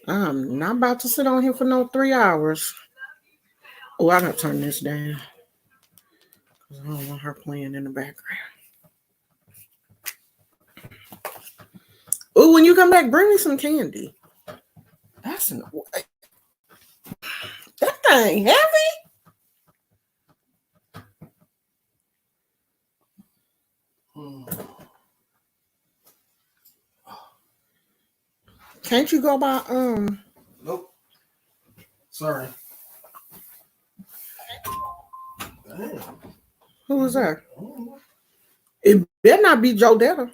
I'm not about to sit on here for no 3 hours. Oh, I gotta turn this down because I don't want her playing in the background. Oh, when you come back, bring me some candy. That's that thing heavy. Can't you go by Nope. Sorry. Damn. Who was that? It better not be Joe Detta.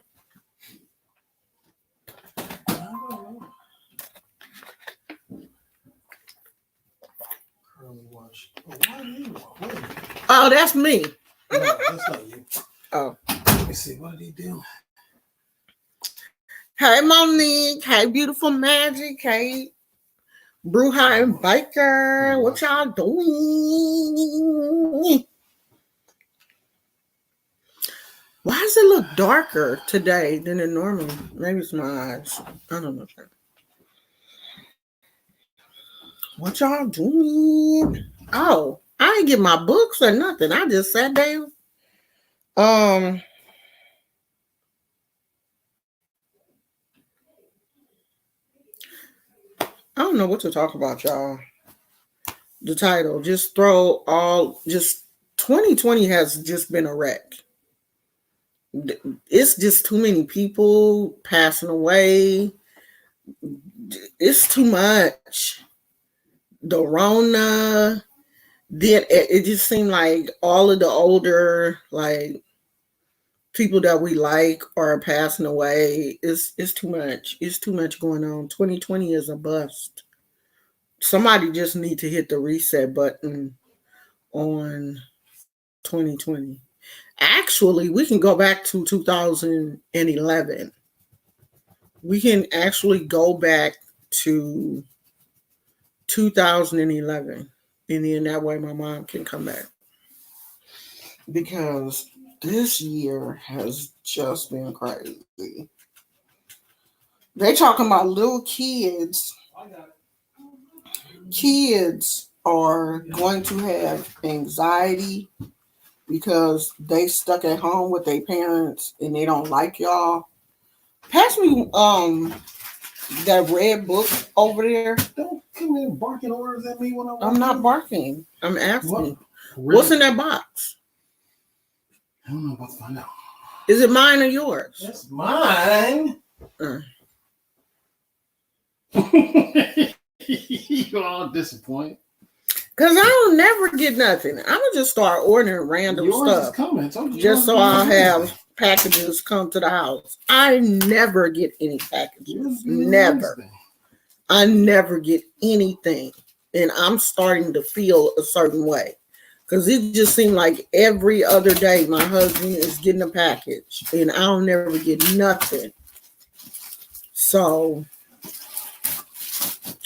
Oh, that's me. No, that's not you. Oh. Let me see. What did he do? Hey, Monique. Hey, Beautiful Magic. Hey, Bruja and Biker. What y'all doing? Why does it look darker today than it normally? Maybe it's my eyes. I don't know. What y'all doing? Oh, I ain't get my books or nothing. I just sat down. I don't know what to talk about, y'all. The title, just 2020 has just been a wreck. It's just too many people passing away. It's too much. The Rona. Then it just seemed like all of the older people that we like are passing away. It's too much. It's too much going on. 2020 is a bust. Somebody just need to hit the reset button on 2020. Actually, we can go back to 2011. We can actually go back to 2011. And then that way my mom can come back. Because this year has just been crazy. They talking about little kids. Kids are going to have anxiety because they stuck at home with their parents and they don't like y'all. Pass me that red book over there. Don't give me barking orders at me when I'm not barking. I'm asking. What? Really? What's in that box? I don't know about to find out. Is it mine or yours? That's mine. You all disappointed. Cause I don't never get nothing. I'm gonna just start ordering random yours stuff. Is coming. Just so I'll have packages come to the house. I never get any packages. Never. I never get anything. And I'm starting to feel a certain way. Because it just seemed like every other day my husband is getting a package. And I don't never get nothing. So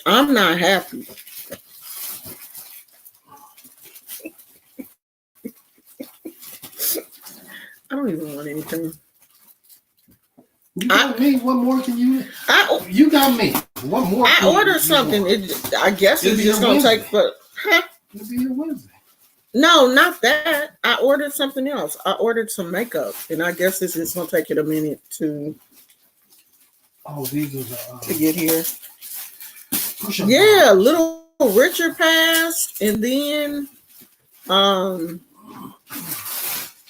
I'm not happy. I don't even want anything. You got me. What more can you? You got me. What more? I ordered something. I guess it's just gonna take for. Huh? It'll be your Wednesday. No, not that. I ordered something else. I ordered some makeup, and I guess it's just gonna take it a minute to. Oh, these are to get here. Yeah, Little Richard passed, and then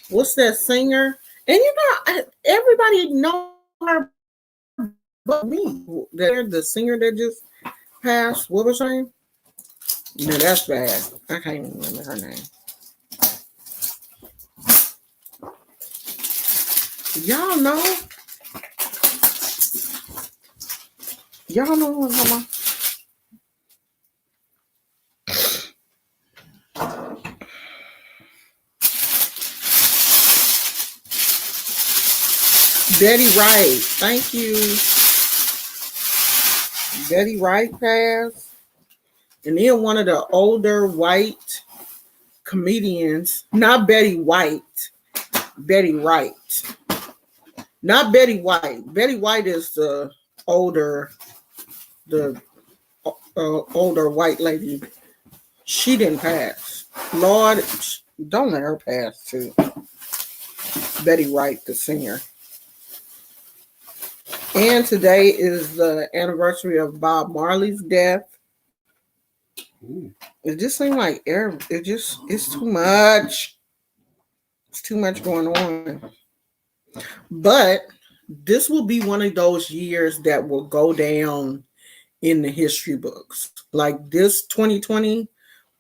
what's that singer? And you know, everybody know her but me. They're the singer that just passed. What was her name? No, that's bad. I can't even remember her name. Y'all know? Y'all know what I'm talking about? Betty Wright. Thank you. Betty Wright passed. And then one of the older white comedians, not Betty White, Betty Wright. Not Betty White. Betty White is the older, the older white lady, she didn't pass. Lord, don't let her pass too. Betty Wright, the singer. And today is the anniversary of Bob Marley's death. Ooh. It just seemed like it's too much. It's too much going on. But this will be one of those years that will go down in the history books. Like this 2020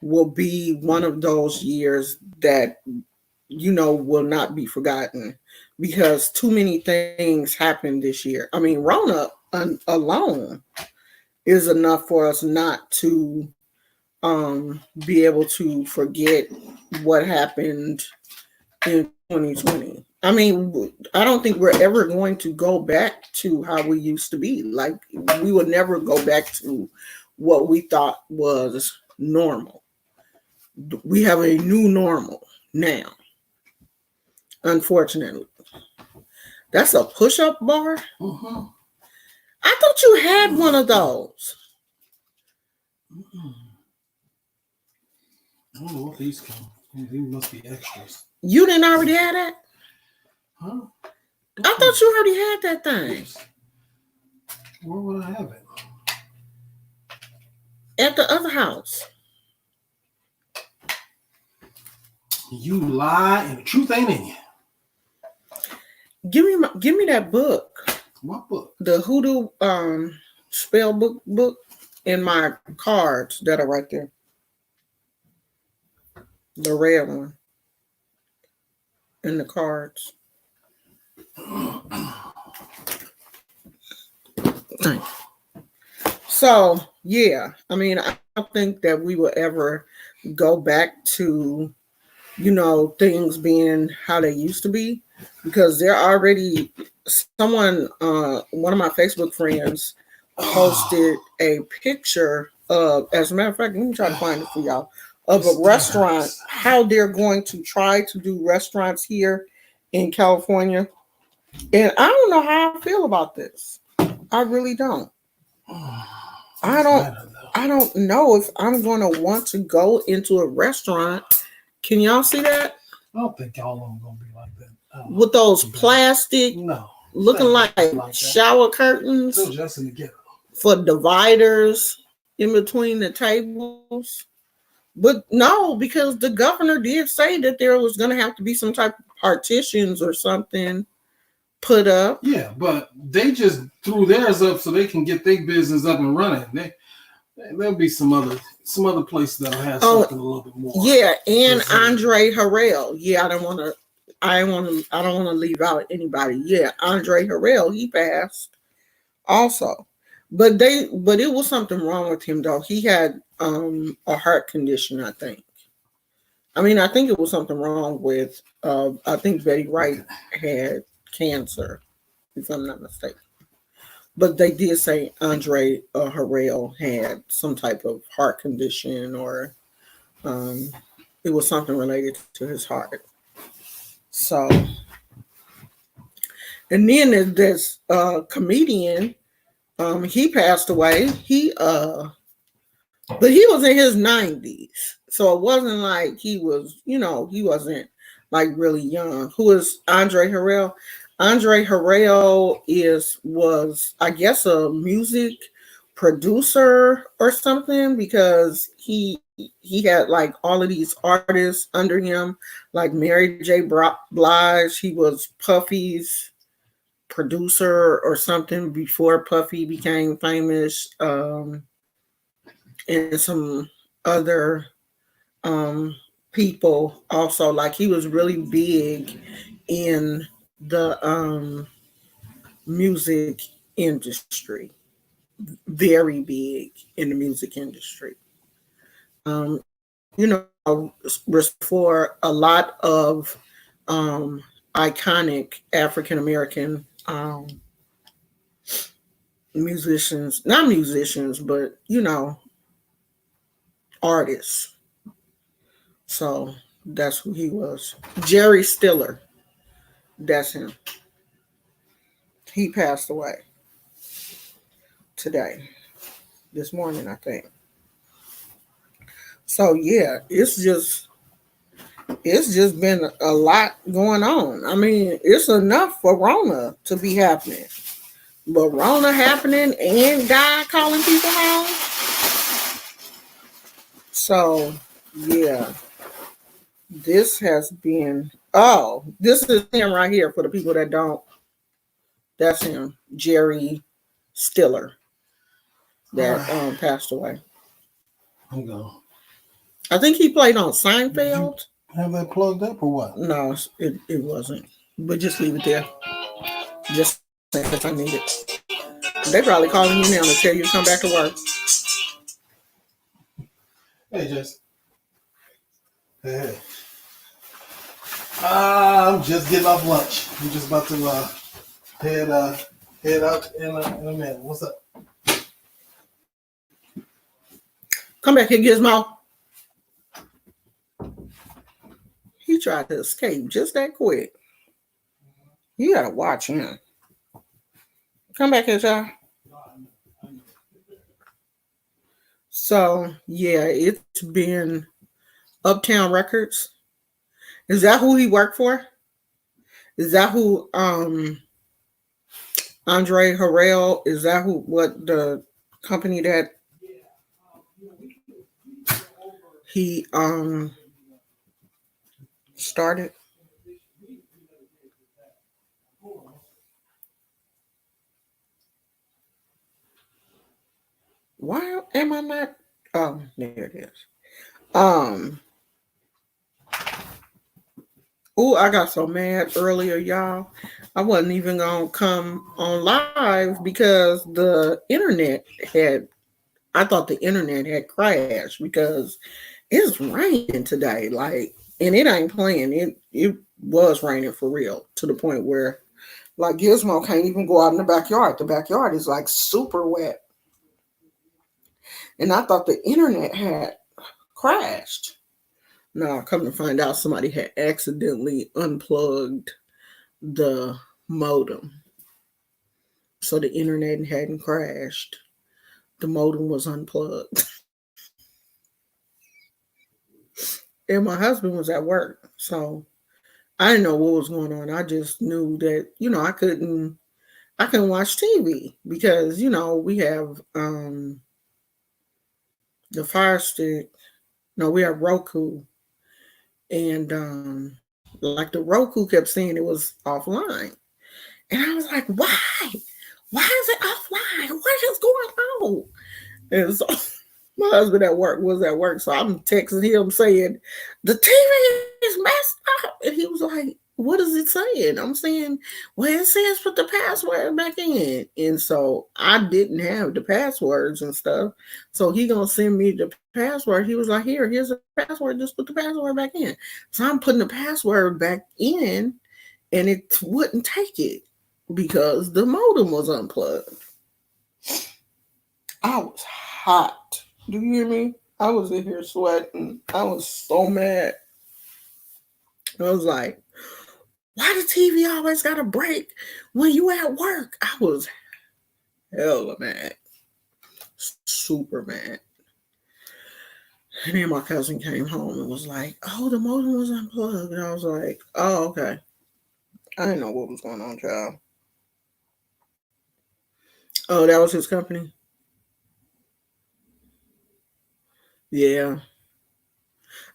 will be one of those years that, will not be forgotten because too many things happened this year. I mean, Rona alone is enough for us not to be able to forget what happened in 2020. I mean, I don't think we're ever going to go back to how we used to be. Like, we would never go back to what we thought was normal. We have a new normal now, unfortunately. That's a push-up bar? Uh-huh. I thought you had one of those. I don't know what these come. These must be extras. You didn't already have that? Huh? I thought you already had that thing. Where would I have it? At the other house. You lie and the truth ain't in you. Give me that book. What book? The Hoodoo spell book in my cards that are right there. The red one. In the cards. So, yeah. I mean, I don't think that we will ever go back to, things being how they used to be. Because they're already one of my Facebook friends posted a picture of, as a matter of fact, let me try to find it for y'all, of a restaurant, how they're going to try to do restaurants here in California. And I don't know how I feel about this. I really don't. I don't know if I'm going to want to go into a restaurant. Can y'all see that? I don't think all of them going to be like that. With those plastic, looking like shower curtains for dividers in between the tables. But no, because the governor did say that there was going to have to be some type of partitions or something put up. Yeah, but they just threw theirs up so they can get their business up and running. There'll be some other place that'll have something a little bit more. Yeah, and Andre Harrell. Yeah, I don't want to leave out anybody. Yeah, Andre Harrell, he passed also. But it was something wrong with him though. He had a heart condition, I think. I mean, I think it was something wrong with I think Betty Wright had cancer, if I'm not mistaken. But they did say Andre Harrell had some type of heart condition or it was something related to his heart. So, and then there's this comedian, he passed away. But he was in his 90s. So it wasn't like he was, he wasn't like really young. Who is Andre Harrell? Andre Harrell was I guess a music producer or something because he had like all of these artists under him, like Mary J. Blige. He was Puffy's producer or something before Puffy became famous, and some other people also. Like he was really big in the music industry, very big in the music industry. For a lot of iconic African American musicians, not musicians, but artists. So that's who he was. Jerry Stiller. That's him. He passed away. today, this morning, I think. So yeah, it's just been a lot going on. I mean, it's enough for Rona to be happening. But Rona happening and God calling people home. So yeah, this has been this is him right here for the people that don't. That's him, Jerry Stiller, All that right. passed away. I'm going. I think he played on Did you Seinfeld. have that plugged up or what? No, it wasn't. But just leave it there. Just in case I need it. They probably calling you now to tell you to come back to work. Hey, Jess. Hey. I'm just getting off lunch. I'm just about to head out in a minute. What's up? Come back here, Gizmo. He tried to escape just that quick. You gotta watch him. Come back here, y'all. So yeah, it's been Uptown Records. Is that who he worked for? Is that who Andre Harrell? Is that who what the company that he started? Why am I not? Oh, there it is. Um. Oh, I got so mad earlier, y'all. I wasn't even gonna come on live because the internet had. I thought the internet had crashed because it's raining today. Like, and it ain't playing. It was raining for real to the point where like Gizmo can't even go out in the backyard. The backyard is like super wet. And I thought the internet had crashed. No, come to find out somebody had accidentally unplugged the modem. So the internet hadn't crashed. The modem was unplugged. And my husband was at work. So I didn't know what was going on. I just knew that, I couldn't watch TV because, we have the Fire Stick. No, we have Roku. And like the Roku kept saying it was offline. And I was like, why? Why is it offline? What is going on? And so my husband was at work. So I'm texting him saying, the TV is messed up. And he was like, what is it saying? I'm saying, well, it says put the password back in. And so I didn't have the passwords and stuff. So he gonna send me the password. He was like, here's the password. Just put the password back in. So I'm putting the password back in and it wouldn't take it because the modem was unplugged. I was hot. Do you hear me? I was in here sweating. I was so mad. I was like, why the TV always got to break when you at work? I was hella mad. Super mad. And then my cousin came home and was like, oh, the modem was unplugged. And I was like, oh, okay. I didn't know what was going on, child. Oh, that was his company? Yeah.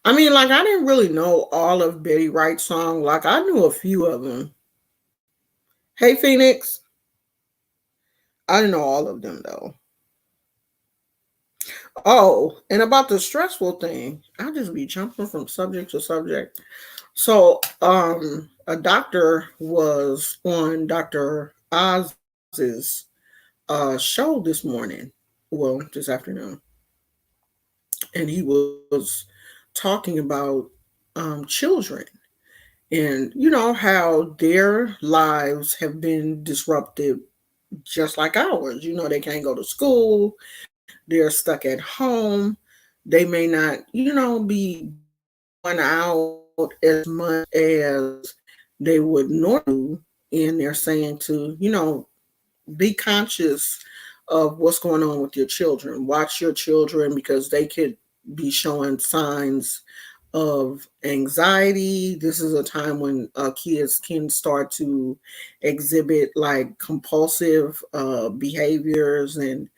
I mean, like, I didn't really know all of Betty Wright's songs. Like, I knew a few of them. Hey, Phoenix. I didn't know all of them, though. Oh, and about the stressful thing, I just be jumping from subject to subject. So, a doctor was on Dr. Oz's show this morning. Well, this afternoon. And he was talking about children and how their lives have been disrupted just like ours. They can't go to school, they're stuck at home, they may not be going out as much as they would normally. And they're saying to be conscious of what's going on with your children. Watch your children because they could be showing signs of anxiety. This is a time when kids can start to exhibit like compulsive behaviors and,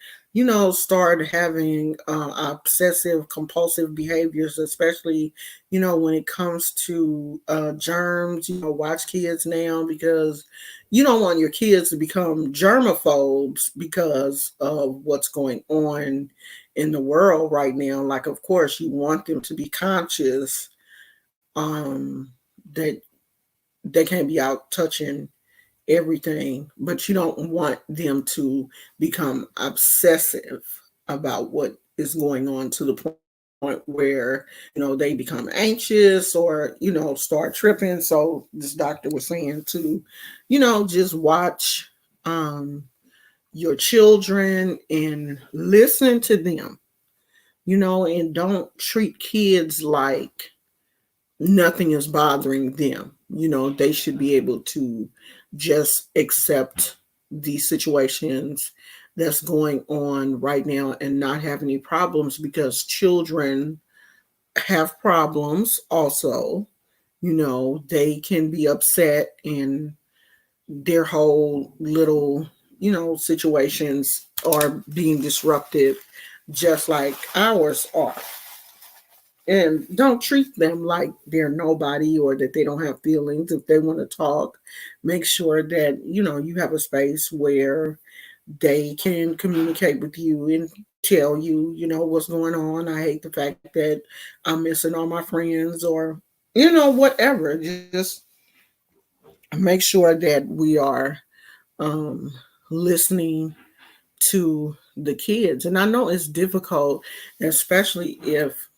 start having obsessive compulsive behaviors, especially, when it comes to germs. Watch kids now because you don't want your kids to become germaphobes because of what's going on in the world right now. Like, of course, you want them to be conscious that they can't be out touching everything, but you don't want them to become obsessive about what is going on to the point where they become anxious or start tripping. So this doctor was saying to just watch your children and listen to them, and don't treat kids like nothing is bothering them. They should be able to just accept these situations that's going on right now and not have any problems, because children have problems also. They can be upset and their whole little, situations are being disrupted just like ours are. And don't treat them like they're nobody or that they don't have feelings. If they want to talk, make sure that you have a space where they can communicate with you and tell you what's going on. I hate the fact that I'm missing all my friends, or whatever. Just make sure that we are um listening to the kids. And I know it's difficult, especially if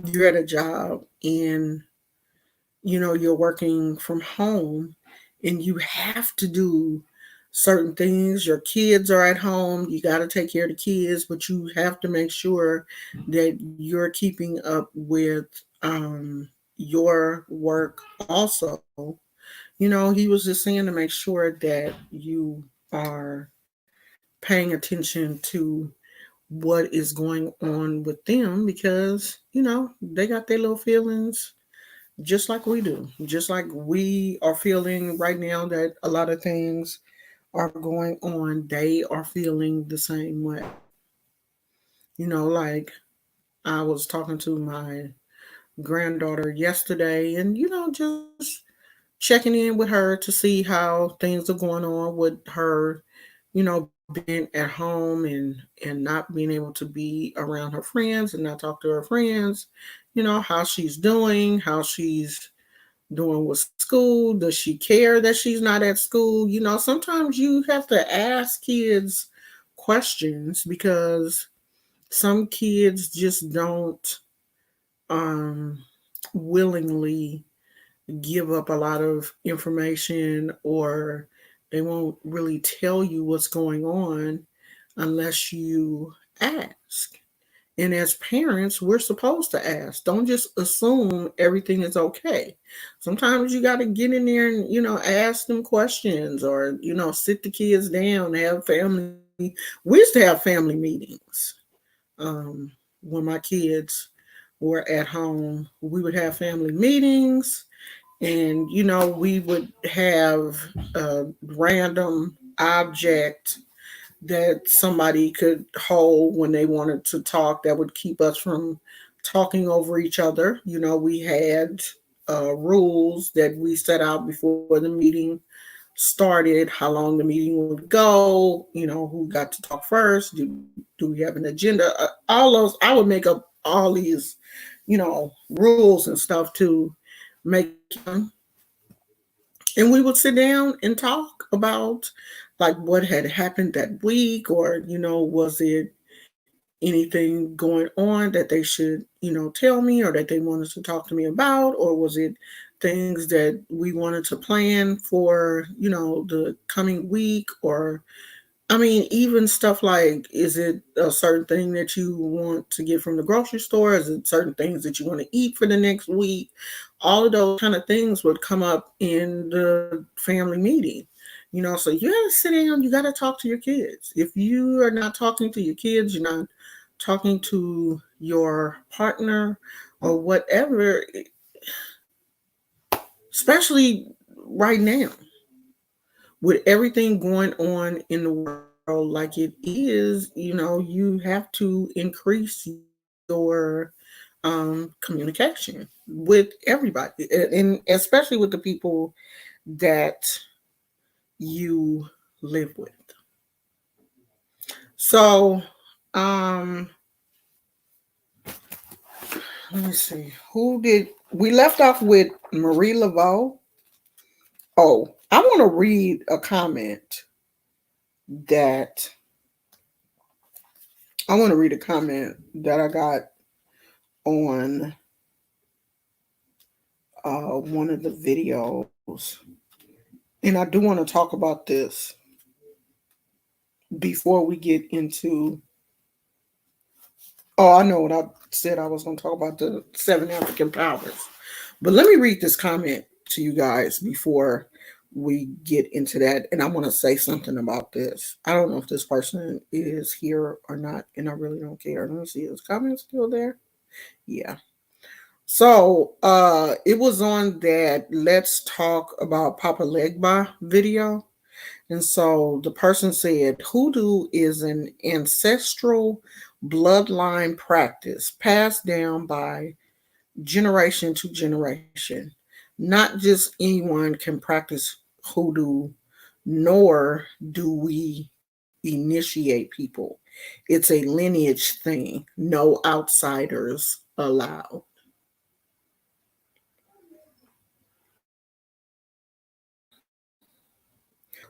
you're at a job and you're working from home and you have to do certain things. Your kids are at home, you got to take care of the kids, but you have to make sure that you're keeping up with your work also. He was just saying to make sure that you are paying attention to what is going on with them, because they got their little feelings just like we do, just like we are feeling right now that a lot of things are going on. They are feeling the same way. Like, I was talking to my granddaughter yesterday and just checking in with her to see how things are going on with her, being at home and not being able to be around her friends and not talk to her friends. How she's doing, how she's doing with school. Does she care that she's not at school? Sometimes you have to ask kids questions because some kids just don't um willingly give up a lot of information, or they won't really tell you what's going on unless you ask. And as parents, we're supposed to ask. Don't just assume everything is okay. Sometimes you got to get in there and, ask them questions, or, sit the kids down, have family. We used to have family meetings when my kids were at home. We would have family meetings, and we would have a random object that somebody could hold when they wanted to talk that would keep us from talking over each other. We had rules that we set out before the meeting started, how long the meeting would go, who got to talk first, do we have an agenda, all those. I would make up all these rules and stuff to make them. And we would sit down and talk about like what had happened that week, or was it anything going on that they should tell me, or that they wanted to talk to me about, or was it things that we wanted to plan for the coming week, or I mean, even stuff like, is it a certain thing that you want to get from the grocery store? Is it certain things that you want to eat for the next week? All of those kind of things would come up in the family meeting. So you got to sit down, you got to talk to your kids. If you are not talking to your kids, you're not talking to your partner or whatever, especially right now with everything going on in the world like it is, you have to increase your communication with everybody, and especially with the people that you live with. So, um, let me see. Who did we left off with? Marie Laveau. Oh, I want to read a comment that I got on one of the videos, and I do want to talk about this before we get into. Oh, I know what I said. I was going to talk about the 7 African powers, but let me read this comment to you guys before we get into that. And I want to say something about this. I don't know if this person is here or not, and I really don't care. Let me see. Is comment still there? Yeah. So it was on that Let's Talk About Papa Legba video. And so the person said hoodoo is an ancestral bloodline practice passed down by generation to generation. Not just anyone can practice hoodoo, nor do we initiate people. It's a lineage thing, no outsiders allowed.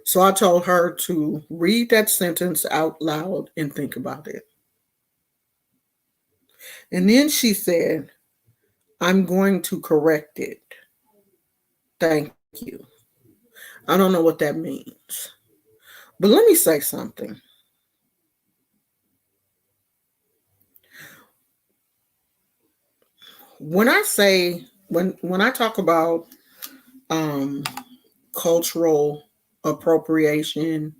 So I told her to read that sentence out loud and think about it. And then she said, I'm going to correct it. Thank you. I don't know what that means. But let me say something. When I say when I talk about um cultural appropriation,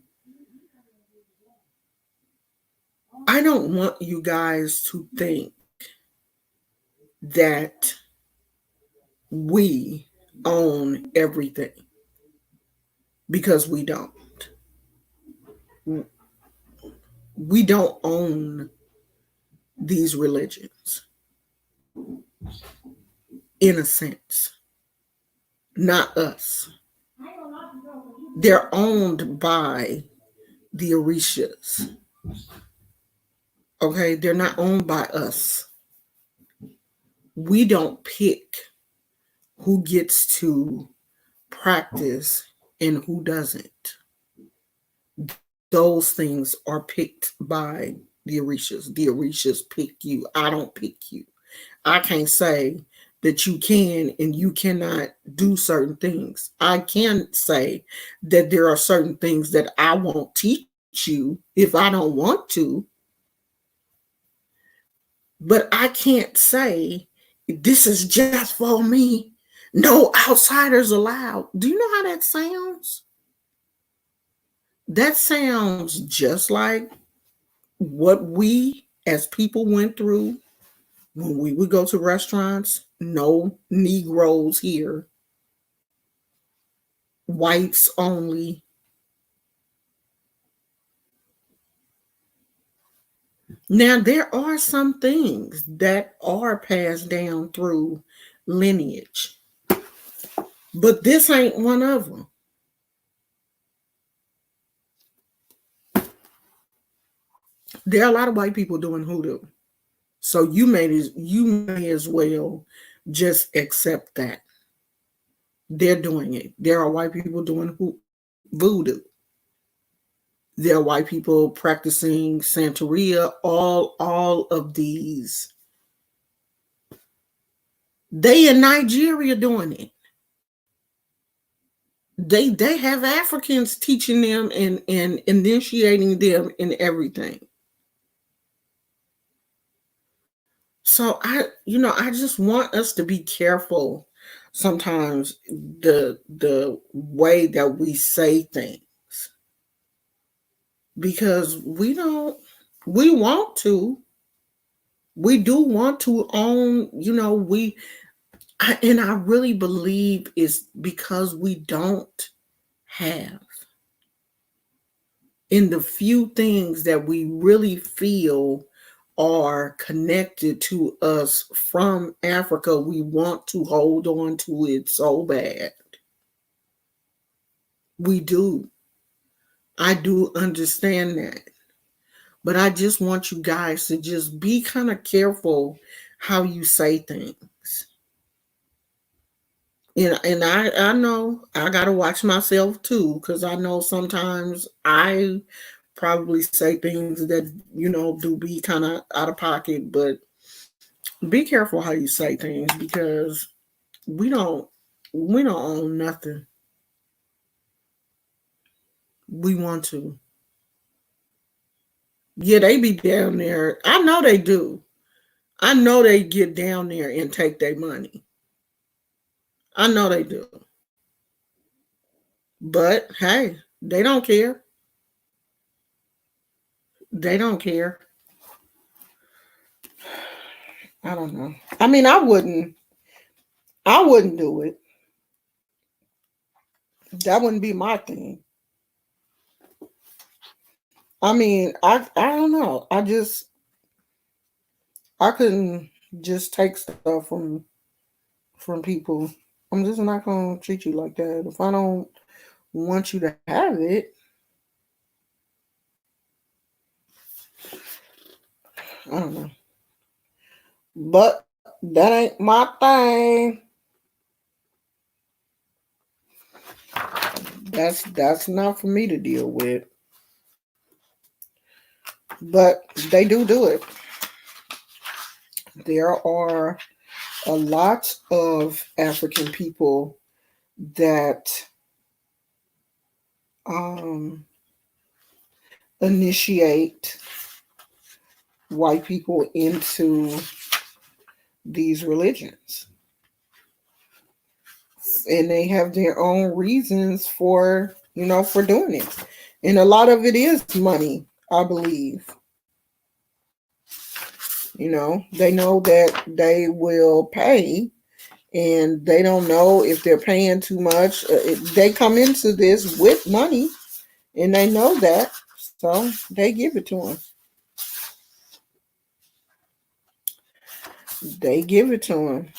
I don't want you guys to think that we own everything, because we don't. We don't own these religions in a sense. Not us. They're owned by the Orishas. Okay, they're not owned by us. We don't pick who gets to practice and who doesn't. Those things are picked by the Orishas. The Orishas pick you. I don't pick you. I can't say that you can and you cannot do certain things. I can say that there are certain things that I won't teach you if I don't want to. But I can't say this is just for me. No outsiders allowed. Do you know how that sounds? That sounds just like what we as people went through when we would go to restaurants. No Negroes here, whites only. Now, there are some things that are passed down through lineage, but this ain't one of them. There are a lot of white people doing hoodoo. So you may as well just accept that. They're doing it. There are white people doing voodoo. There are white people practicing Santeria. All of these. They in Nigeria doing it. They have Africans teaching them and initiating them in everything. So I just want us to be careful sometimes the way that we say things. because we want to, we do want to own, and I really believe it's because we don't have. In the few things that we really feel are connected to us from Africa, we want to hold on to it so bad. We do. I do understand that. But I just want you guys to just be kind of careful how you say things. And I know I gotta watch myself too, because I know sometimes I probably say things that do be kind of out of pocket. But be careful how you say things, because we don't we don't own nothing. We want to. Yeah, they be down there. I know they do. I know they get down there and take their money. I know they do. But hey, they don't care. They don't care. I don't know. I mean, I wouldn't do it. That wouldn't be my thing. I mean, I don't know. I couldn't just take stuff from people. I'm just not gonna treat you like that. If I don't want you to have it, I don't know. But that ain't my thing. That's not for me to deal with. But they do it. There are a lot of African people that um, initiate white people into these religions, and they have their own reasons for doing it, and a lot of it is money, I believe. They know that they will pay, and they don't know if they're paying too much. They come into this with money, and they know that, so they give it to them. They give it to them.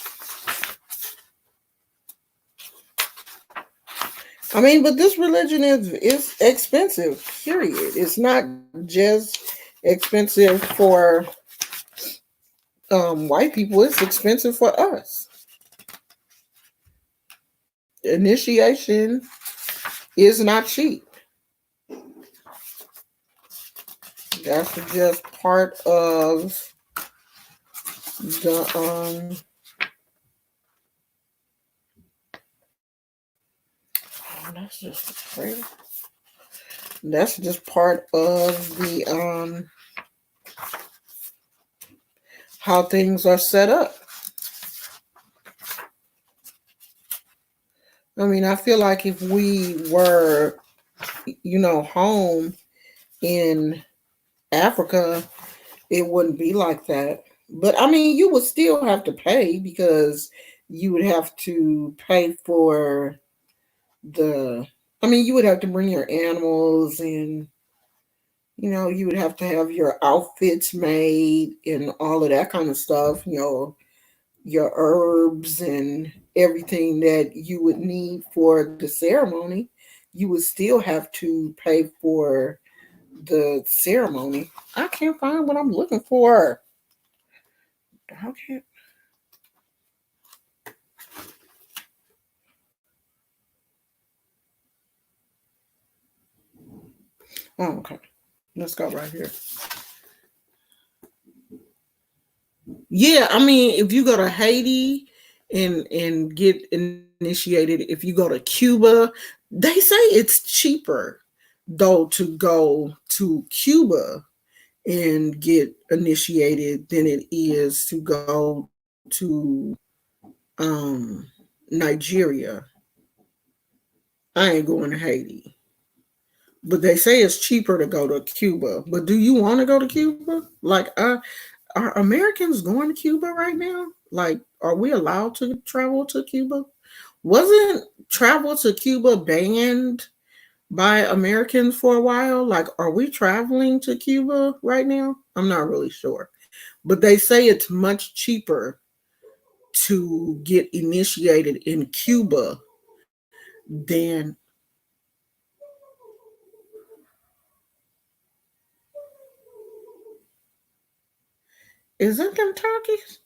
I mean, but this religion is expensive. Period. It's not just expensive for white people. It's expensive for us. Initiation is not cheap. That's just part of the that's just crazy. That's just part of the how things are set up. I mean, I feel like if we were, home in Africa, it wouldn't be like that. But I mean, you would still have to pay, because you would have to pay for the. I mean, you would have to bring your animals, and you would have to have your outfits made and all of that kind of stuff. Your herbs and everything that you would need for the ceremony. You would still have to pay for the ceremony. I can't find what I'm looking for. Okay. Oh, okay. Let's go right here. Yeah, I mean, if you go to Haiti and get initiated, if you go to Cuba, they say it's cheaper though to go to Cuba and get initiated than it is to go to Nigeria. I ain't going to Haiti. But they say it's cheaper to go to Cuba. But do you want to go to Cuba? Like, are Americans going to Cuba right now? Like, are we allowed to travel to Cuba? Wasn't travel to Cuba banned by Americans for a while? Like, are we traveling to Cuba right now? I'm not really sure. But they say it's much cheaper to get initiated in Cuba than. Is it them turkeys?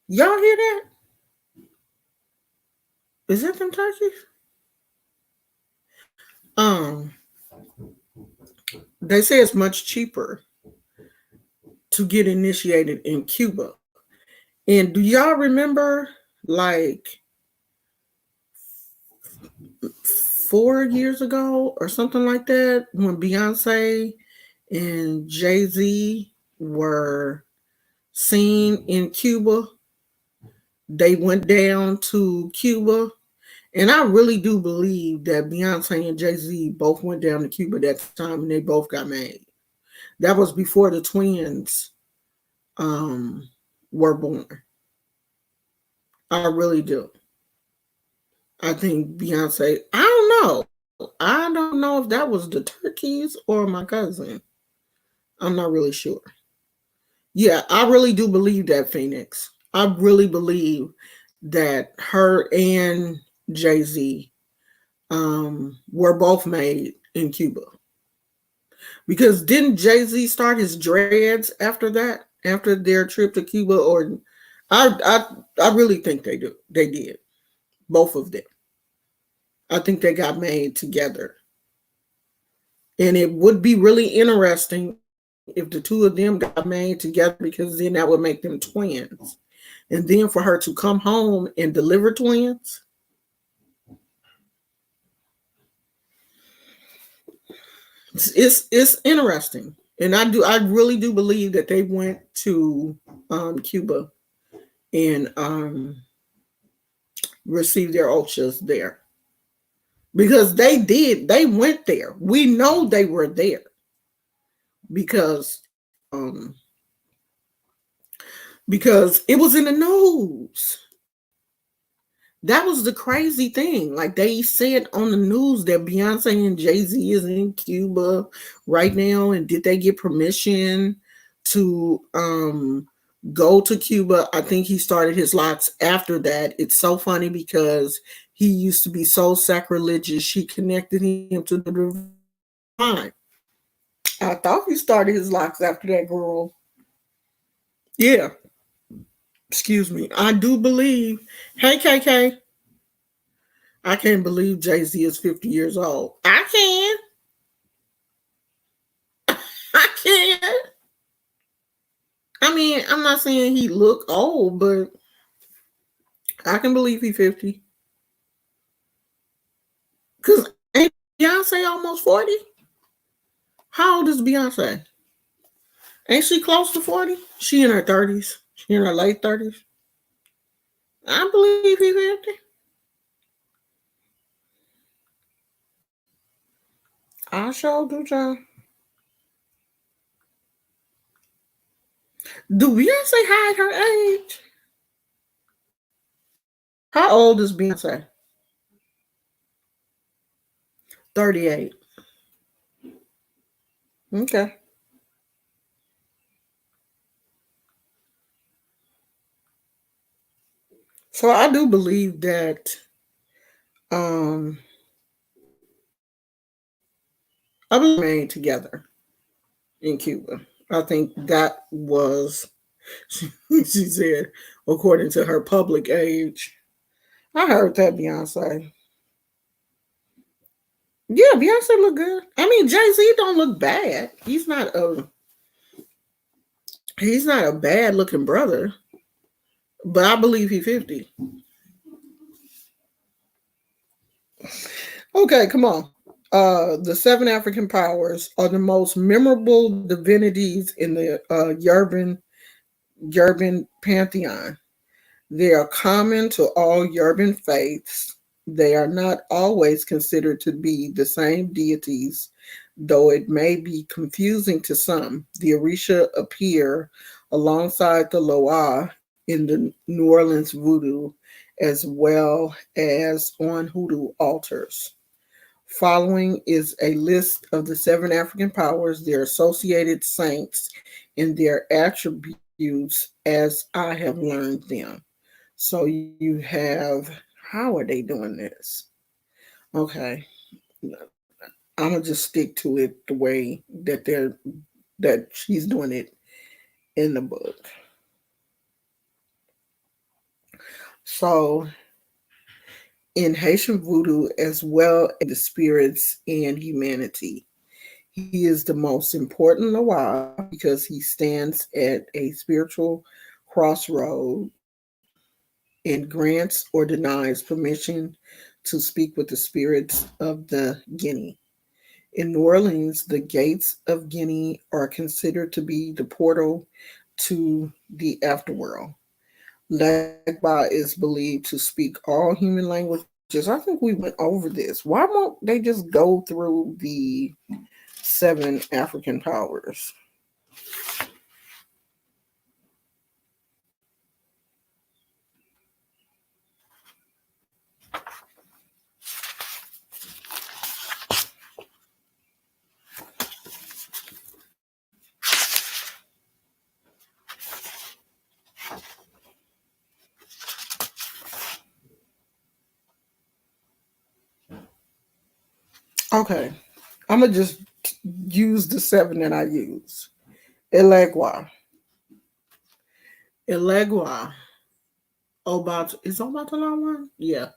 Y'all hear that? Is it them turkeys? Um, they say it's much cheaper to get initiated in Cuba. And do y'all remember, like, 4 years ago or something like that, when Beyonce and Jay-Z were seen in Cuba? They went down to Cuba. And I really do believe that Beyonce and Jay-Z both went down to Cuba that time and they both got married. That was before the twins um, were born. I really do. I think Beyonce, I don't know. I don't know if that was the turkeys or my cousin. I'm not really sure. Yeah, I really do believe that, Phoenix. I really believe that her and Jay-Z were both made in Cuba. Because didn't Jay-Z start his dreads after that? After their trip to Cuba? Or I really think they do. They did. Both of them. I think they got made together. And it would be really interesting if the two of them got made together, because then that would make them twins. And then for her to come home and deliver twins. It's interesting. And I really do believe that they went to Cuba and received their OSHAs there. Because they went there. We know they were there. Because it was in the news. That was the crazy thing. Like, they said on the news that Beyonce and Jay-Z is in Cuba right now. And did they get permission to go to Cuba? I think he started his locks after that. It's so funny because he used to be so sacrilegious. She connected him to the divine. I thought he started his locks after that, girl. Yeah. Excuse me. I do believe. Hey, KK. I can't believe Jay-Z is 50 years old. I can. I can. I mean, I'm not saying he look old, but I can believe he's 50. Because ain't Beyonce almost 40? How old is Beyonce? Ain't she close to 40? She in her 30s. She in her late 30s. I believe he's 50. I sure do, John. Do Beyonce hide her age? How old is Beyonce? 38. Okay. So I do believe that um I believe they made together in Cuba. I think that was she said, according to her public age. I heard that, Beyonce. Yeah, Beyonce look good. I mean, Jay-Z don't look bad. He's not a bad looking brother, but I believe he's 50. Okay, come on. The seven African powers are the most memorable divinities in the Urban Urban pantheon. They are common to all urban faiths. They are not always considered to be the same deities, though it may be confusing to some. The Orisha appear alongside the Loa in the New Orleans voodoo as well as on hoodoo altars. Following is a list of the seven African powers, their associated saints, and their attributes as I have learned them. So you have, how are they doing this? Okay, I'm gonna just stick to it the way that she's doing it in the book. So in Haitian voodoo, as well as the spirits and humanity, he is the most important Loa because he stands at a spiritual crossroad and grants or denies permission to speak with the spirits of the Guinea. In New Orleans, the gates of Guinea are considered to be the portal to the afterworld. Legba is believed to speak all human languages. I think we went over this. Why won't they just go through the seven African powers? Okay, I'm gonna just use the seven that I use. Elegua, Elegua, Obatala one? Yeah.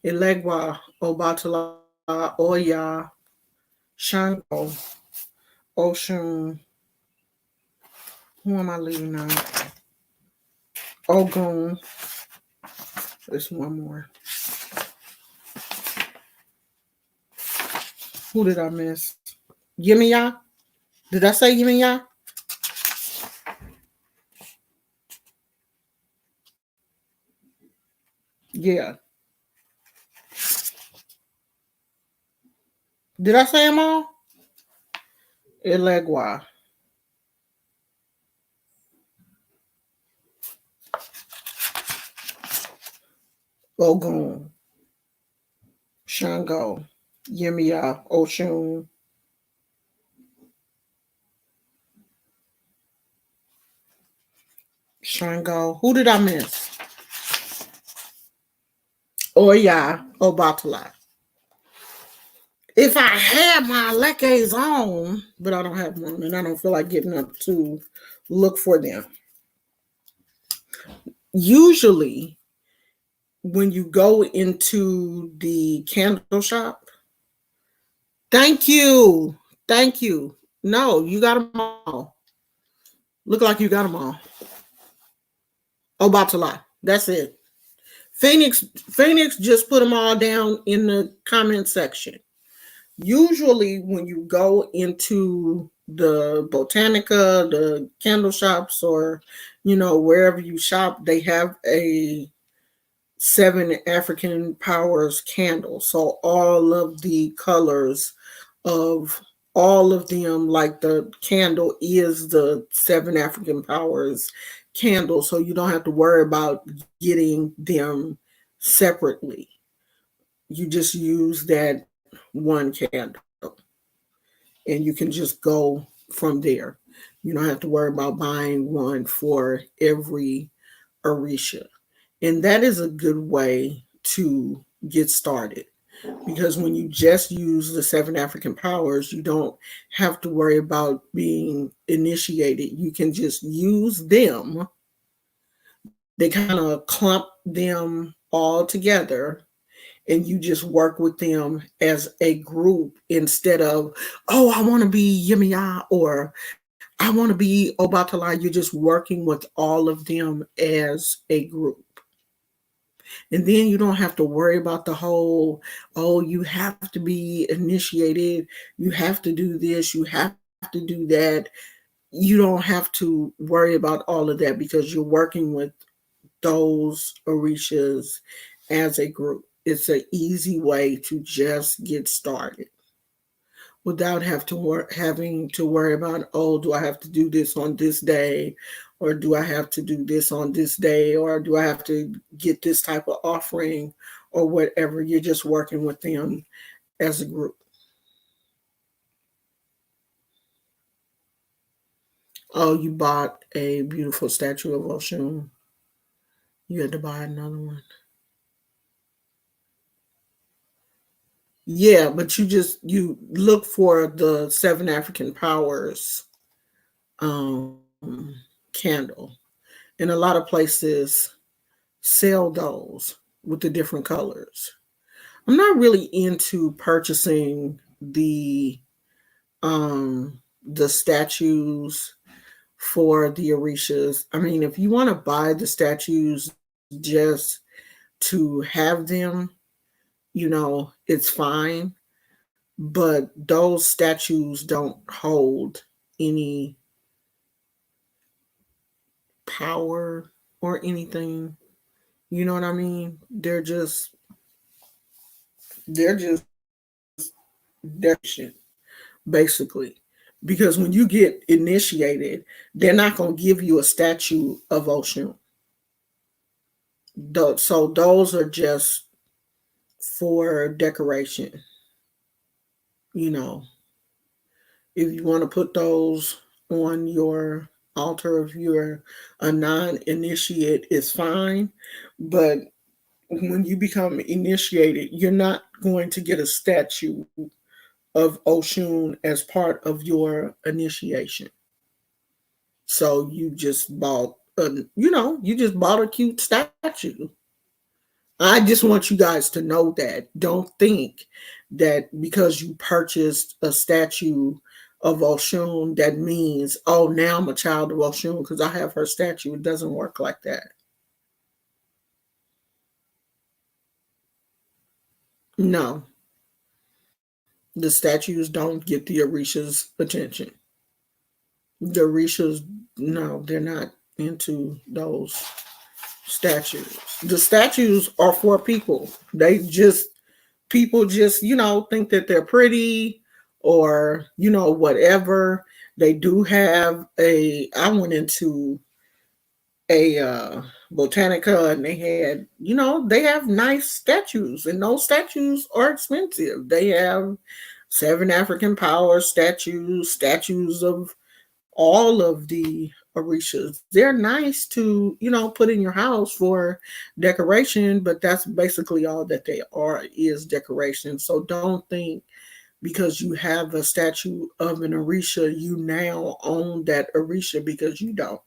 Elegua, Obatala, Oya, Shango, Oshun. Who am I leaving now? Ogun. There's one more. Who did I miss? Yimiya? Did I say Yimiya? Yeah. Did I say them all? Elegua, Ogun, Shango, Yimiya, Oshun, Shango. Who did I miss? Oya, Obatala. If I had my leques on, but I don't have one, and I don't feel like getting up to look for them. Usually, when you go into the candle shop, thank you. No, you got them all. Look like you got them all. Obatala. That's it. Phoenix just put them all down in the comment section. Usually when you go into the botanica, the candle shops, or wherever you shop, they have a seven African powers candle. So all of the colors of all of them, like the candle is the seven African powers candle, so you don't have to worry about getting them separately. You just use that one candle and you can just go from there. You don't have to worry about buying one for every Orisha. And that is a good way to get started because when you just use the seven African powers, you don't have to worry about being initiated. You can just use them. They kind of clump them all together and you just work with them as a group instead of, oh, I want to be Yemiya or I want to be Obatala. You're just working with all of them as a group. And then you don't have to worry about the whole, oh, you have to be initiated. You have to do this. You have to do that. you don't have to worry about all of that because you're working with those orishas as a group. It's an easy way to just get started without having to worry about, oh, do I have to do this on this day, or do I have to do this on this day, or do I have to get this type of offering, or whatever. You're just working with them as a group. Oh, you bought a beautiful statue of Oshun. You had to buy another one. Yeah, but you look for the Seven African Powers candle. And a lot of places sell those with the different colors. I'm not really into purchasing the statues for the Orishas. I mean, if you want to buy the statues just to have them, it's fine. But those statues don't hold any power or anything. You know what I mean? They're just decoration, basically. Because when you get initiated, they're not gonna give you a statue of Oshun. So those are just for decoration. You know, if you want to put those on your altar, if you're a non-initiate, it's fine. But when you become initiated, you're not going to get a statue of Oshun as part of your initiation. So you just bought a cute statue. I just want you guys to know that. Don't think that because you purchased a statue of Oshun, that means, oh, now I'm a child of Oshun because I have her statue. It doesn't work like that. No, the statues don't get the Orishas' attention. The Orishas, no, they're not into those statues. The statues are for people. People just, think that they're pretty or, whatever. They do have I went into a Botanica and they have nice statues and those statues are expensive. They have seven African power statues of all of the orishas. They're nice to, put in your house for decoration, but that's basically all that they are, is decoration. So don't think because you have a statue of an orisha, you now own that orisha, because you don't.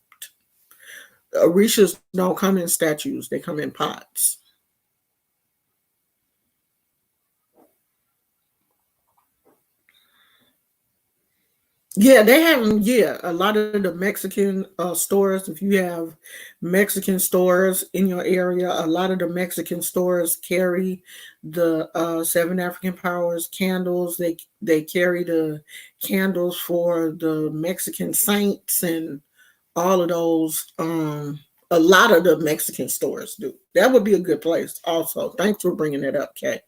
Orishas don't come in statues, they come in pots. Yeah, they have them. Yeah, a lot of the Mexican stores. If you have Mexican stores in your area, a lot of the Mexican stores carry the Seven African Powers candles. They carry the candles for the Mexican saints and all of those. A lot of the Mexican stores do. That would be a good place. Also, thanks for bringing it up, Kay.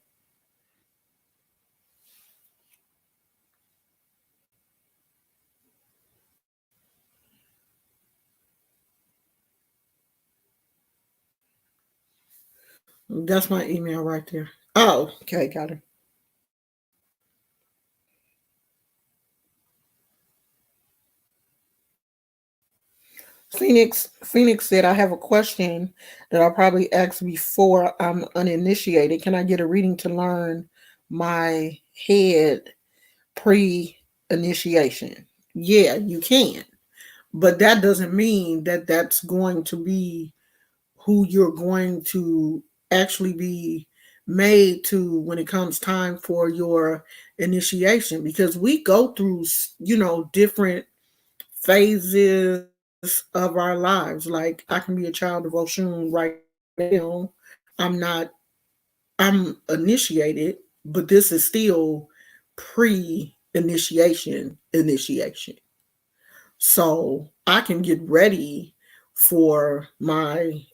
That's my email right there. Oh, okay, got it. Phoenix said, I have a question that I'll probably ask before I'm uninitiated. Can I get a reading to learn my head pre initiation? Yeah, you can. But that doesn't mean that that's going to be who you're going to actually be made to when it comes time for your initiation, because we go through, different phases of our lives. Like, I can be a child of Oshun right now. I'm not, I'm initiated, but this is still pre initiation. so I can get ready for my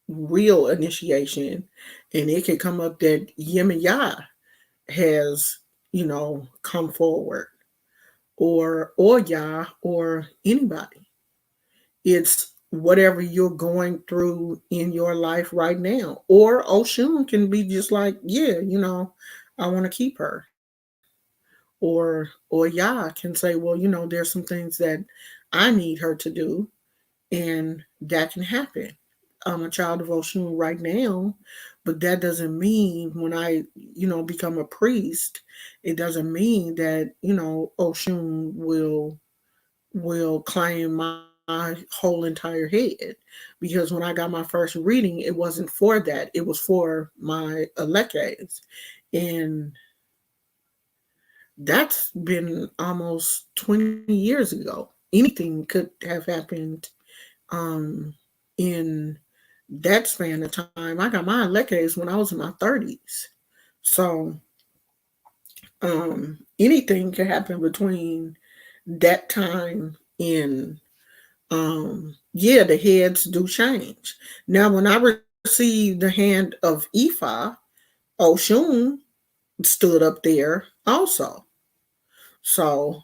real initiation, and it could come up that Yemaya has, come forward, or Yah, or anybody. It's whatever you're going through in your life right now. Or Oshun can be just like, yeah, I want to keep her. Or Yah can say, well, there's some things that I need her to do, and that can happen. I'm a child of Oshun right now, but that doesn't mean when I, become a priest, it doesn't mean that, Oshun will claim my whole entire head. Because when I got my first reading, it wasn't for that. It was for my Elekes. And that's been almost 20 years ago. Anything could have happened um, in that span of time. I got my Elekes when I was in my 30s. So anything could happen between that time and yeah, the heads do change. Now, when I received the hand of Ifa, Oshun stood up there also. So,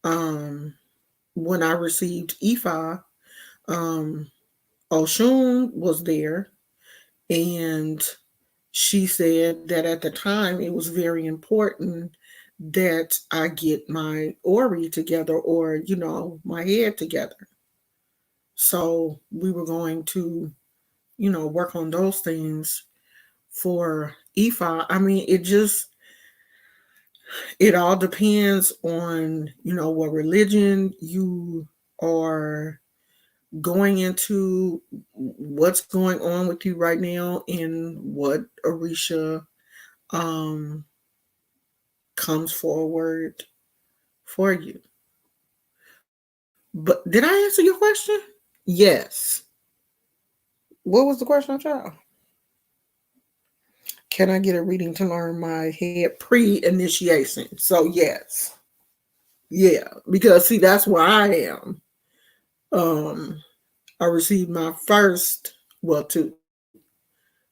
um, when I received Ifa, um, Oshun was there, and she said that at the time it was very important that I get my Ori together, or, my head together. So we were going to, work on those things for Ifa. I mean, it all depends on, what religion you are going into, what's going on with you right now, and what Orisha um, comes forward for you. But did I answer your question? Yes. What was the question, child? Can I get a reading to learn my head pre-initiation? So yes. Yeah. Because see, that's where I am. Um I received my first, well,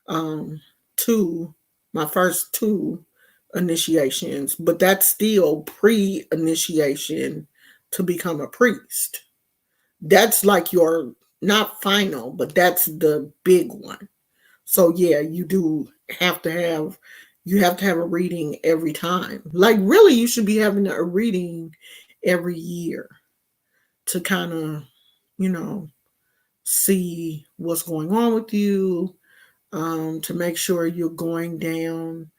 um two my first two initiations, but that's still pre-initiation to become a priest. That's like your, not final, but that's the big one. So yeah, have to have you have to have a reading every time. Like really you should be having a reading every year to kind of, you know, see what's going on with you, to make sure you're going down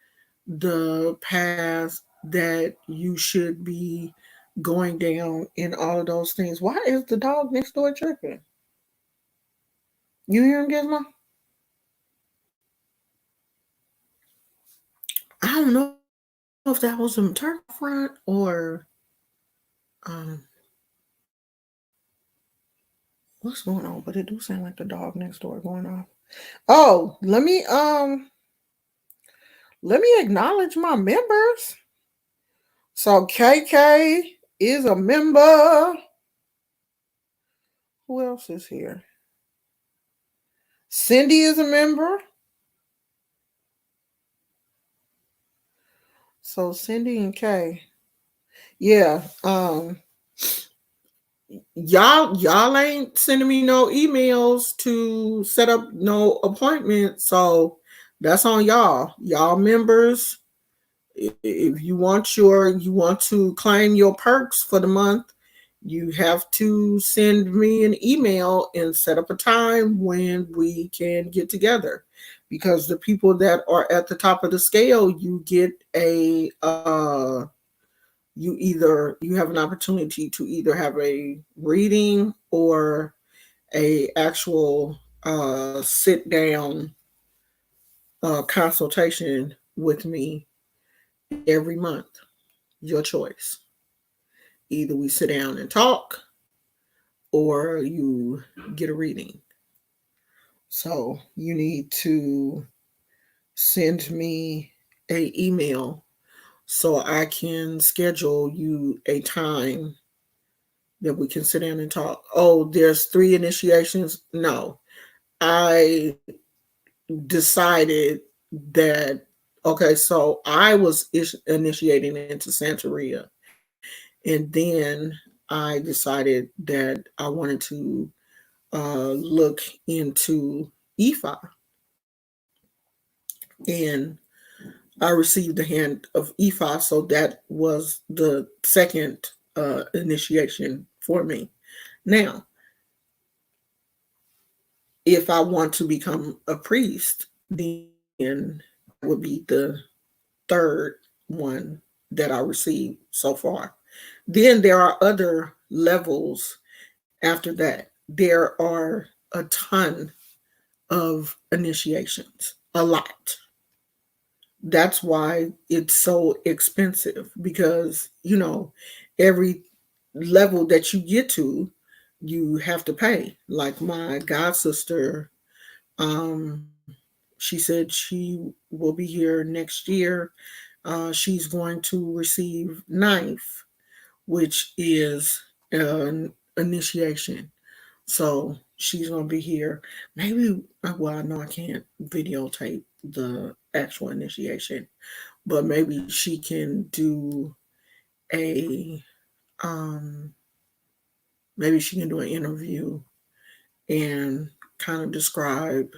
the path that you should be going down in all of those things. Why is the dog next door tripping? You hear him, Gizmo? I don't know if that was him turning off front or um what's going on, but it do sound like the dog next door going off. Oh, let me acknowledge my members. So KK is a member. Who else is here? Cindy is a member. So Cindy and Kay. Yeah. Y'all ain't sending me no emails to set up no appointment. So that's on y'all. Y'all members, if you want to claim your perks for the month, you have to send me an email and set up a time when we can get together. Because the people that are at the top of the scale, you get you have an opportunity to either have a reading or a actual sit down consultation with me every month. Your choice. Either we sit down and talk, or you get a reading. So you need to send me a email so I can schedule you a time that we can sit down and talk. Oh, there's 3 initiations. No, I decided that, okay, so I was initiating into Santeria, and then I decided that I wanted to look into Ifa, and I received the hand of Ifa, so that was the second initiation for me. Now, if I want to become a priest, then that would be the third one that I received so far. Then there are other levels after that. There are a ton of initiations, a lot. That's why it's so expensive because, every level that you get to, you have to pay. Like my god sister, um, she said she will be here next year. She's going to receive ninth, which is an initiation. So she's going to be here. Maybe, well, I know I can't videotape the actual initiation, but maybe she can do a, um, maybe she can do an interview and kind of describe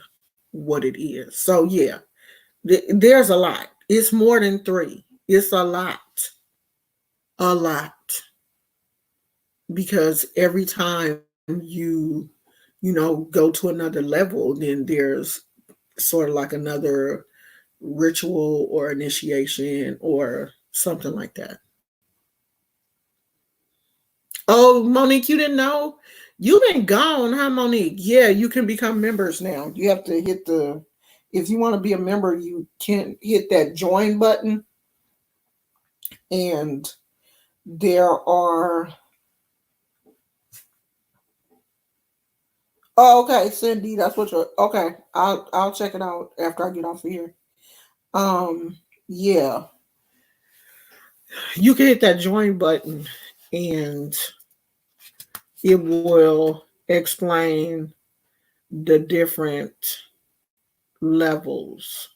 what it is. So, yeah, there's a lot. It's more than 3. It's a lot. A lot. Because every time you go to another level, then there's sort of like another ritual or initiation or something like that. Oh, Monique, you didn't know? You've been gone, huh, Monique? Yeah, you can become members now. You have to hit the, if you want to be a member, you can hit that join button. And there are, oh, okay, Cindy, that's what you're, okay. I'll check it out after I get off of here. Yeah, you can hit that join button and it will explain the different levels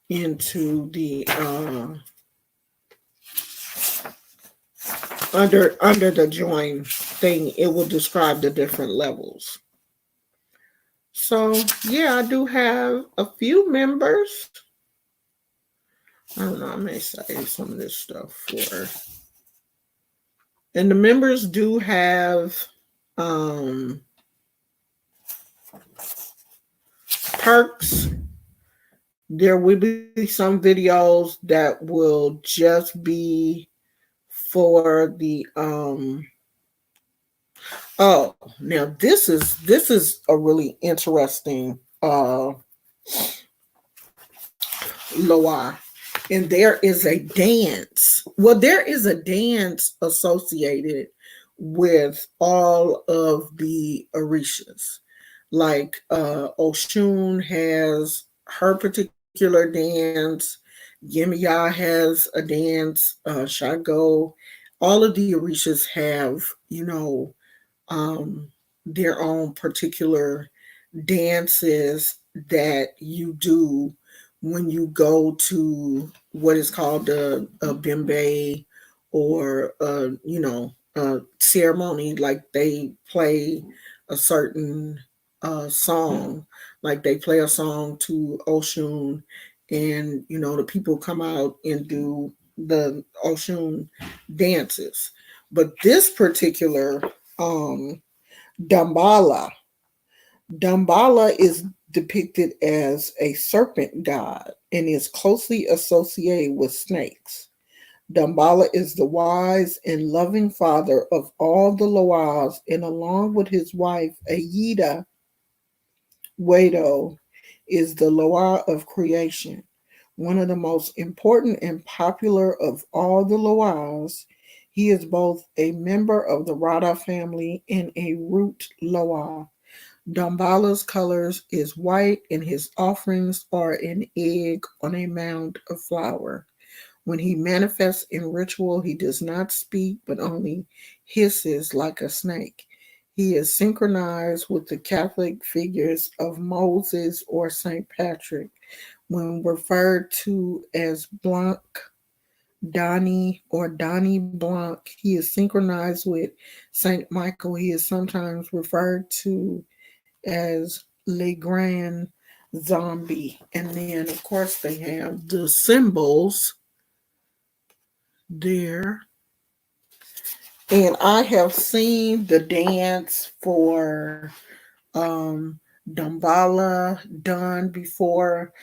into the under the join thing. It will describe the different levels. So yeah, I do have a few members. I don't know, I may save some of this stuff for, and the members do have um perks. There will be some videos that will just be for the oh, now this is a really interesting loa, and there is a dance. Well, there is a dance associated with all of the orishas. Like Oshun has her particular dance, Yemiya has a dance, Shago. All of the orishas have, um, their own particular dances that you do when you go to what is called a bimbe, or a ceremony. Like they play a certain song, like they play a song to Oshun, and the people come out and do the Oshun dances. But this particular um Dambala. Dambala is depicted as a serpent god and is closely associated with snakes. Dambala is the wise and loving father of all the Loas, and along with his wife Aida Wado, is the Loa of creation. One of the most important and popular of all the Loas, he is both a member of the Rada family and a root Loa. Dambala's colors is white, and his offerings are an egg on a mound of flour. When he manifests in ritual, he does not speak, but only hisses like a snake. He is synchronized with the Catholic figures of Moses or Saint Patrick. When referred to as Blanc Donnie or Donnie Blanc, he is synchronized with Saint Michael. He is sometimes referred to as Le Grand Zombie. And then, of course, they have the symbols there. And I have seen the dance for Dambala done before.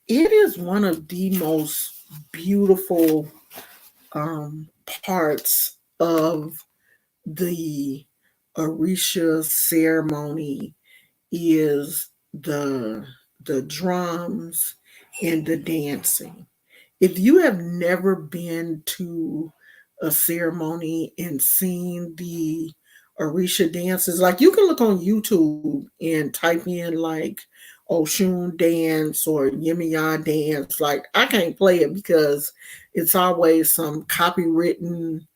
It is one of the most beautiful parts of the Orisha ceremony is the drums and the dancing. If you have never been to a ceremony and seen the Orisha dances, like you can look on YouTube and type in like Oshun dance or Yemiya dance. Like I can't play it because it's always some copywritten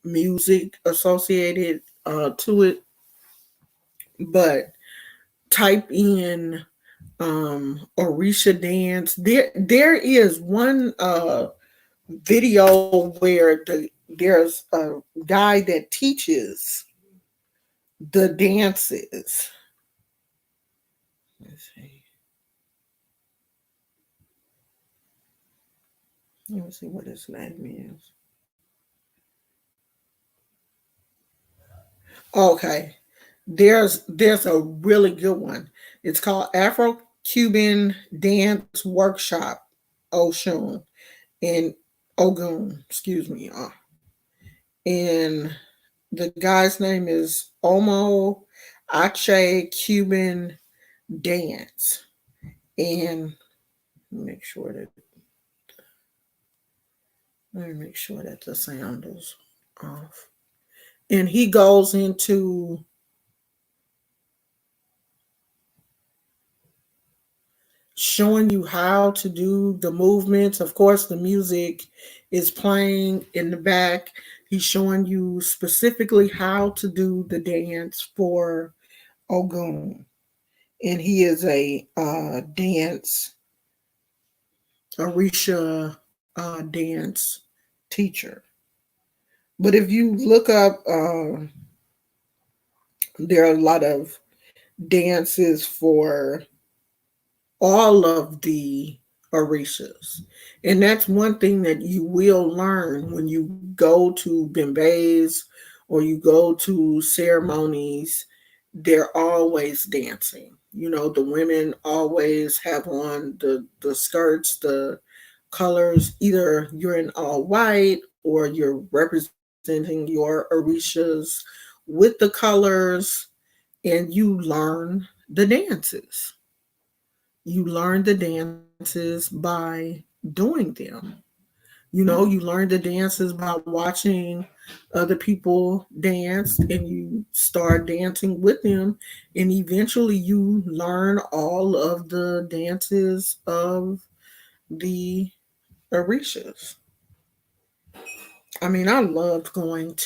music associated to it. But type in Orisha dance. There is one video where there's a guy that teaches the dances. Let's see. Let me see what his name is. Okay. There's a really good one. It's called Afro Cuban Dance Workshop Oshun and Ogun, excuse me. And the guy's name is Omo Ache Cuban Dance. And make sure that let me make sure that the sound is off. And he goes into showing you how to do the movements. Of course, the music is playing in the back. He's showing you specifically how to do the dance for Ogun. And he is a dance, Orisha dance teacher. But if you look up, there are a lot of dances for all of the Orishas. And that's one thing that you will learn when you go to Bembays or you go to ceremonies. They're always dancing. You know, the women always have on the skirts, the colors. Either you're in all white or you're representing your Orishas with the colors, and you learn the dances. You learn the dances by doing them. You know, you learn the dances by watching other people dance and you start dancing with them. And eventually you learn all of the dances of the Orishas. I mean, I loved going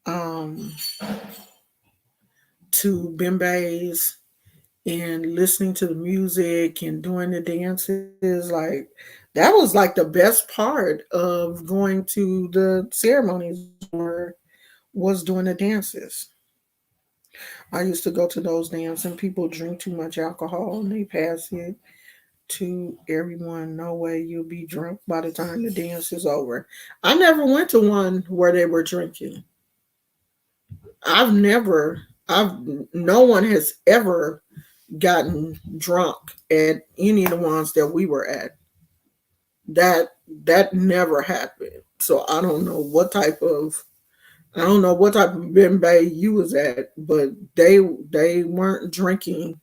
um, to Bembays and listening to the music and doing the dances. Like that was like the best part of going to the ceremonies was doing the dances. I used to go to those dances and people drink too much alcohol and they pass it to everyone. No way you'll be drunk by the time the dance is over. I never went to one where they were drinking. I've no one has ever gotten drunk at any of the ones that we were at. That never happened. So I don't know what type of Bay you was at, but they weren't drinking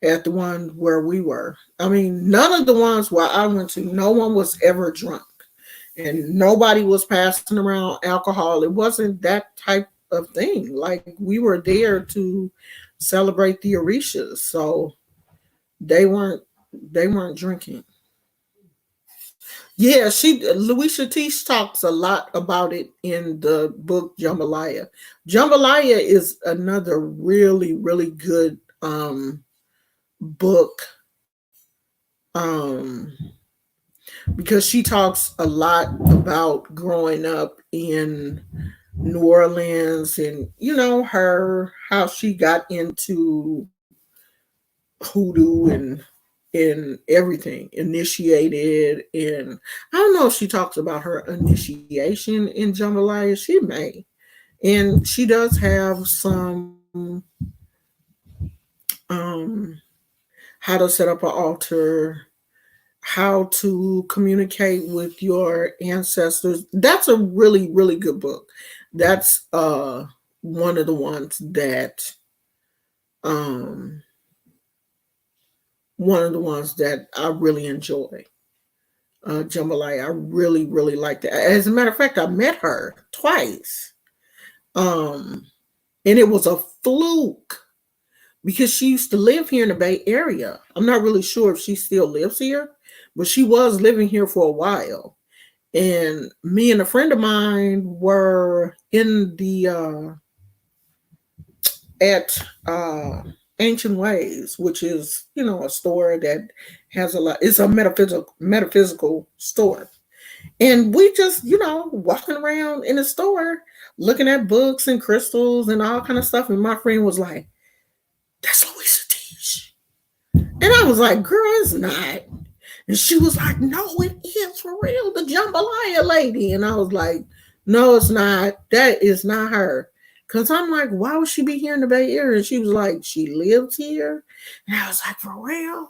at the one where we were. I mean, none of the ones where I went to, no one was ever drunk. And nobody was passing around alcohol. It wasn't that type of thing. Like we were there to celebrate the Orishas. So they weren't drinking. Yeah, she Louisa Teach talks a lot about it in the book Jambalaya. Jambalaya is another really, really good book um because she talks a lot about growing up in New Orleans and her how she got into hoodoo and everything initiated. And I don't know if she talks about her initiation in jambalaya. She may, and she does have some um how to set up an altar, how to communicate with your ancestors. That's a really, really good book. That's one of the ones that um I really enjoy. Jambalaya. I really, really liked it. As a matter of fact, I met her twice. Um, and it was a fluke because she used to live here in the Bay Area. I'm not really sure if she still lives here, but she was living here for a while. And me and a friend of mine were in the at Ancient Ways, which is a store that has a lot. It's a metaphysical store. And we just, walking around in the store, looking at books and crystals and all kind of stuff. And my friend was like, "That's Louisa Teach." And I was like, "Girl, it's not." And she was like, "No, it is for real, the jambalaya lady." And I was like, "No, it's not. That is not her." Cause I'm like, "Why would she be here in the Bay Area?" And she was like, "She lives here." And I was like, "For real?"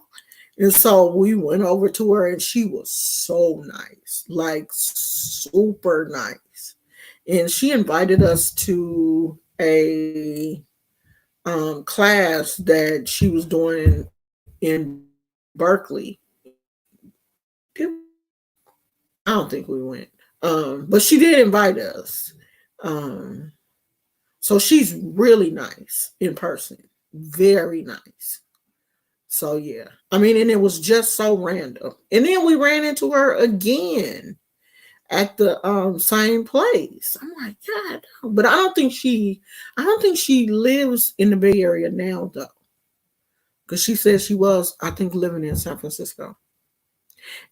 And so we went over to her and she was so nice, like super nice. And she invited us to a class that she was doing in Berkeley. Did we go? I don't think we went. But she did invite us. Um, so she's really nice in person. Very nice. So yeah, I mean, and it was just so random. And then we ran into her again at the same place. I'm like, God, but I don't think she lives in the Bay Area now though, because she said she was, I think, living in San Francisco.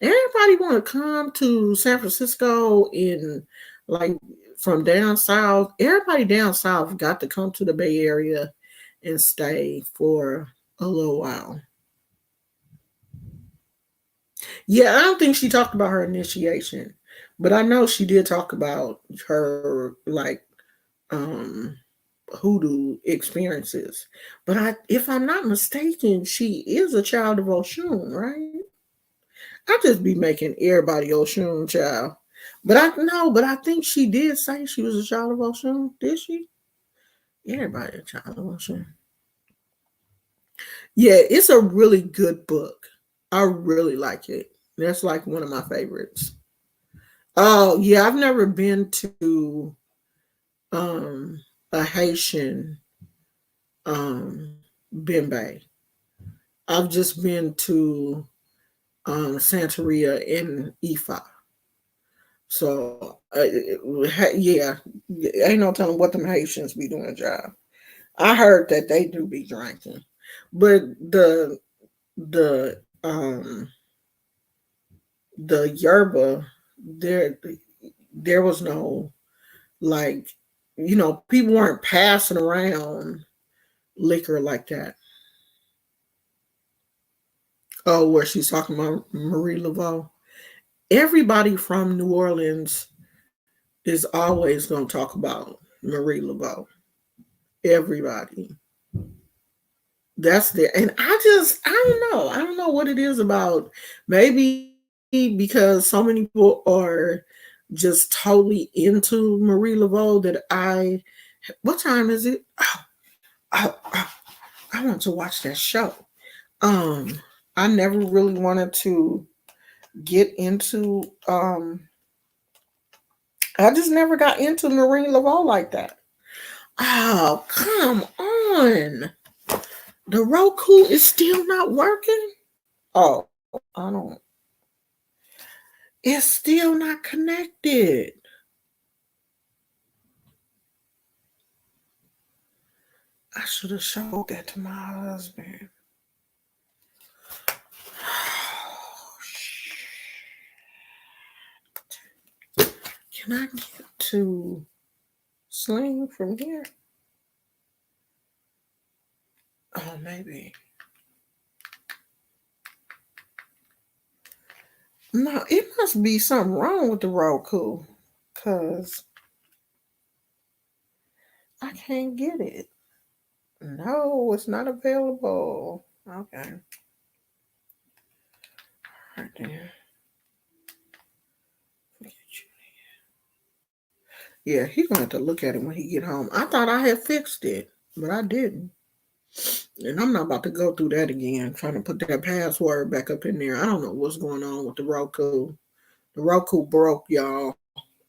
Everybody want to come to San Francisco in like from down south. Everybody down south got to come to the Bay Area and stay for a little while. Yeah, I don't think she talked about her initiation, but I know she did talk about her like um hoodoo experiences. But if I'm not mistaken, she is a child of Oshun, right? I just be making everybody Oshun child. But I no, but I think she did say she was a child of Oshun. Did she? Everybody a child of Oshun. Yeah, it's a really good book. I really like it. That's like one of my favorites. Oh yeah, I've never been to a Haitian Bembe. I've just been to Santeria and Ifa. So yeah, ain't no telling what them Haitians be doing, job. I heard that they do be drinking, but the the yerba there was no like people weren't passing around liquor like that. Oh, where she's talking about Marie Laveau. Everybody from New Orleans is always going to talk about Marie Laveau. Everybody. That's there. And I don't know. I don't know what it is about. Maybe because so many people are just totally into Marie Laveau that what time is it? I want to watch that show. Um, I never really wanted to get into I just never got into Marie Laveau like that. Oh, come on. The Roku is still not working? Oh, I don't. It's still not connected. I should have showed that to my husband. Can I get to Sling from here? Oh, maybe. No, it must be something wrong with the Roku. Because I can't get it. No, it's not available. Okay. Right there. Yeah, he's gonna have to look at it when he get home. I thought I had fixed it, but I didn't. And I'm not about to go through that again, trying to put that password back up in there. I don't know what's going on with the Roku. The Roku broke, y'all.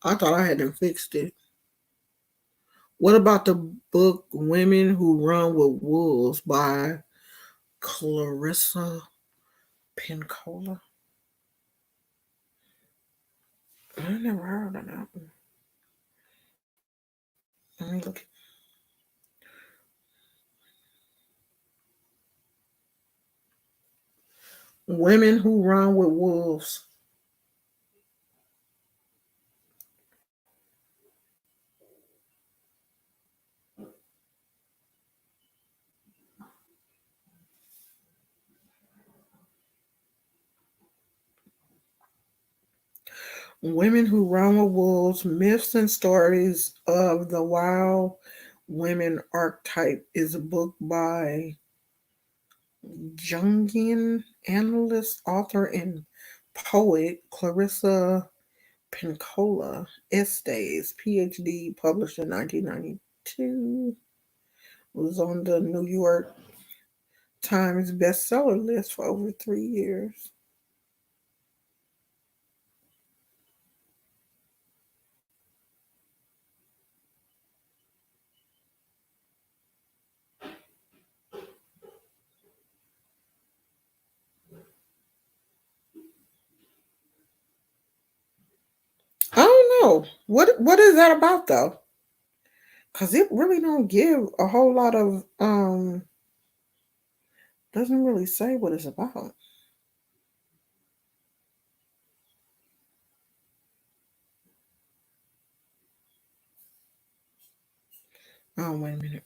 I thought I had them fixed it. What about the book Women Who Run with Wolves by Clarissa Pincola? I never heard of that one. Let me look. Women Who Run with Wolves. Women Who Run with Wolves, Myths and Stories of the Wild Women Archetype is a book by Jungian analyst, author, and poet Clarissa Pincola Estes, PhD, published in 1992, was on the New York Times bestseller list for over 3 years. I don't know. What is that about though? Cause it really don't give a whole lot of doesn't really say what it's about. Oh, wait a minute.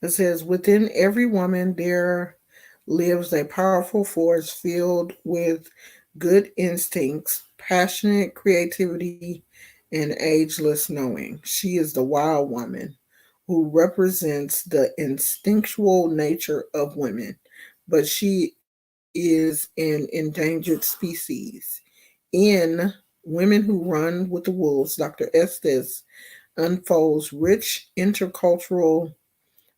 It says within every woman there lives a powerful force filled with good instincts, passionate creativity, and ageless knowing. She is the wild woman who represents the instinctual nature of women, but she is an endangered species. In Women Who Run with the Wolves, Dr. Estes unfolds rich intercultural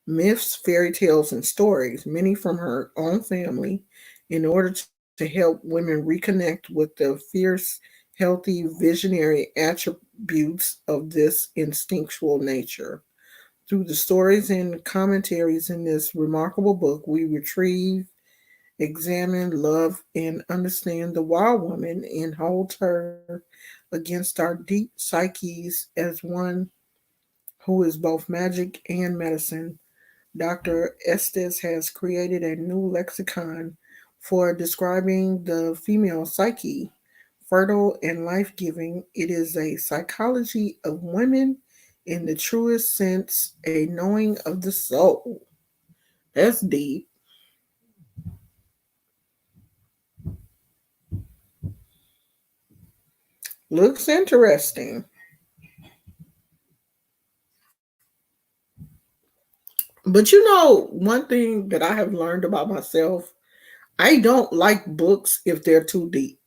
myths, fairy tales, and stories, many from her own family, in order to help women reconnect with the fierce, healthy, visionary attributes of this instinctual nature. Through the stories and commentaries in this remarkable book, we retrieve, examine, love, and understand the wild woman and hold her against our deep psyches as one who is both magic and medicine. Dr. Estes has created a new lexicon for describing the female psyche, fertile and life giving. It is a psychology of women in the truest sense, a knowing of the soul. That's deep. Looks interesting. But you know, one thing that I have learned about myself, I don't like books if they're too deep.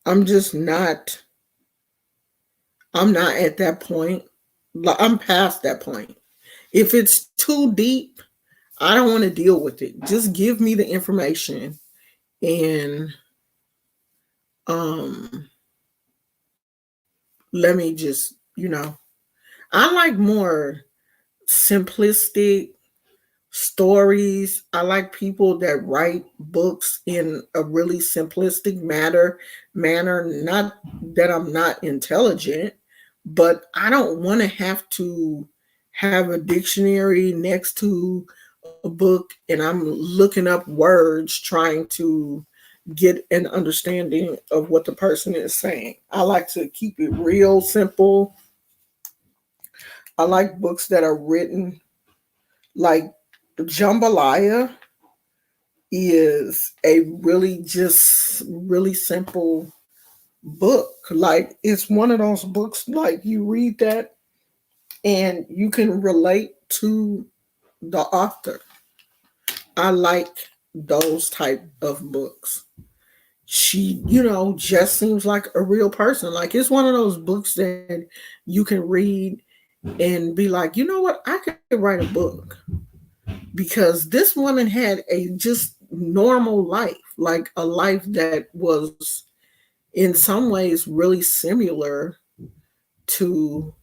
I'm just not I'm not at that point. I'm past that point. If it's too deep, I don't want to deal with it. Just give me the information and um let me just, I like more simplistic. stories. I like people that write books in a really simplistic manner. Not that I'm not intelligent, but I don't want to have to have a dictionary next to a book and I'm looking up words trying to get an understanding of what the person is saying. I like to keep it real simple. I like books that are written like Jambalaya is a really just really simple book. Like it's one of those books like you read that and you can relate to the author. I like those type of books. She, just seems like a real person. Like it's one of those books that you can read and be like, you know what, I could write a book because this woman had a just normal life, like a life that was in some ways really similar to,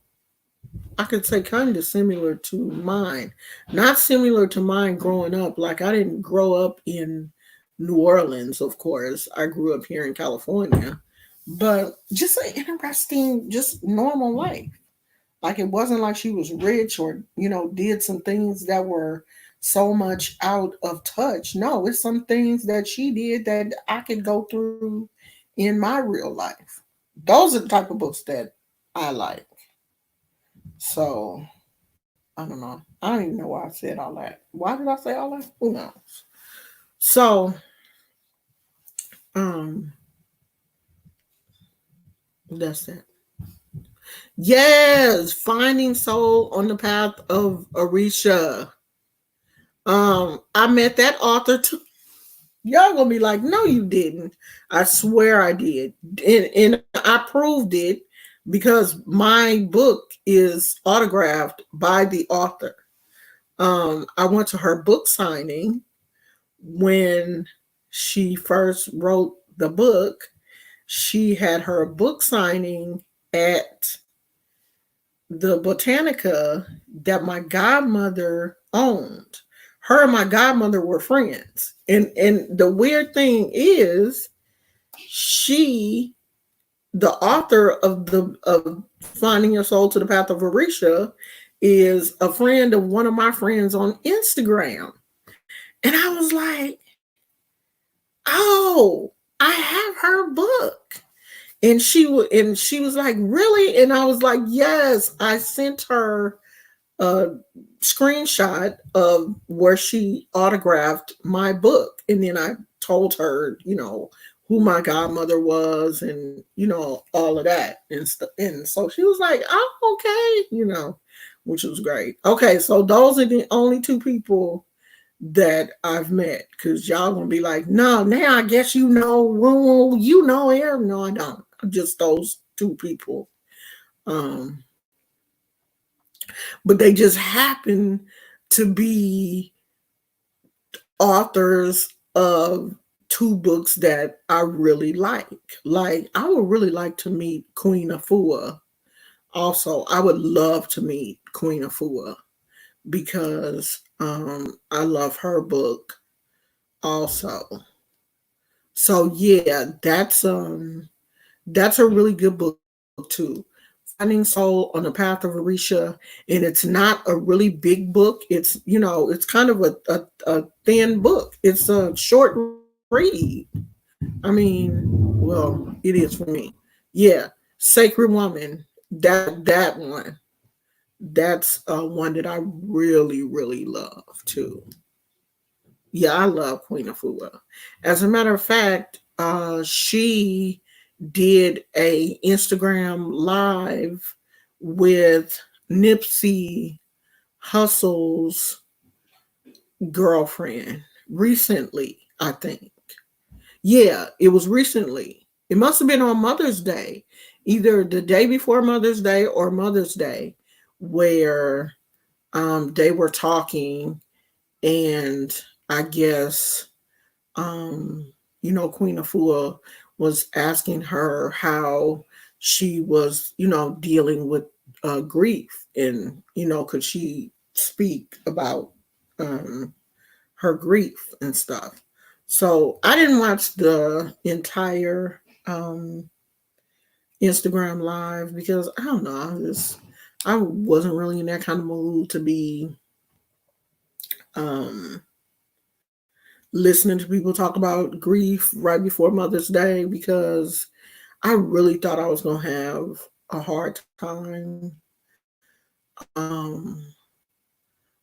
I could say kind of similar to mine. Not similar to mine growing up. Like I didn't grow up in New Orleans, of course. I grew up here in California. But just an interesting, just normal life. Like it wasn't like she was rich or, did some things that were so much out of touch. No, it's some things that she did that I could go through in my real life. Those are the type of books that I like. So I don't know. I don't even know why I said all that. Why did I say all that? Who knows? So, um, that's it. Yes, Finding Soul on the Path of Arisha. I met that author too. Y'all gonna be like, no, you didn't. I swear I did. And I proved it because my book is autographed by the author. I went to her book signing when she first wrote the book. She had her book signing at the Botanica that my godmother owned. Her and my godmother were friends. And the weird thing is she, the author of Finding Your Soul to the Path of Arisha, is a friend of one of my friends on Instagram. And I was like, oh, I have her book. And she was like, really? And I was like, yes. I sent her a screenshot of where she autographed my book. And then I told her, who my godmother was and, all of that and stuff. And so she was like, oh, okay, which was great. Okay, so those are the only two people that I've met because y'all gonna be like, no, now I guess you know her. No, I don't. Just those two people. Um, but they just happen to be authors of two books that I really like. Like, I would really like to meet Queen Afua. Also, I would love to meet Queen Afua because I love her book also. So yeah, that's a really good book too. Finding Soul on the Path of Arisha, and it's not a really big book. It's kind of a thin book. It's a short read. I mean, well, it is for me. Yeah, Sacred Woman. That one. That's one that I really really love too. Yeah, I love Queen Afua. As a matter of fact, she did a Instagram live with Nipsey Hussle's girlfriend recently, I think. Yeah, it was recently. It must have been on Mother's Day, either the day before Mother's Day or Mother's Day, where they were talking, and I guess Queen Afua was asking her how she was, dealing with grief, and could she speak about her grief and stuff. So I didn't watch the entire Instagram live because I don't know, I wasn't really in that kind of mood to be um listening to people talk about grief right before Mother's Day because I really thought I was gonna have a hard time um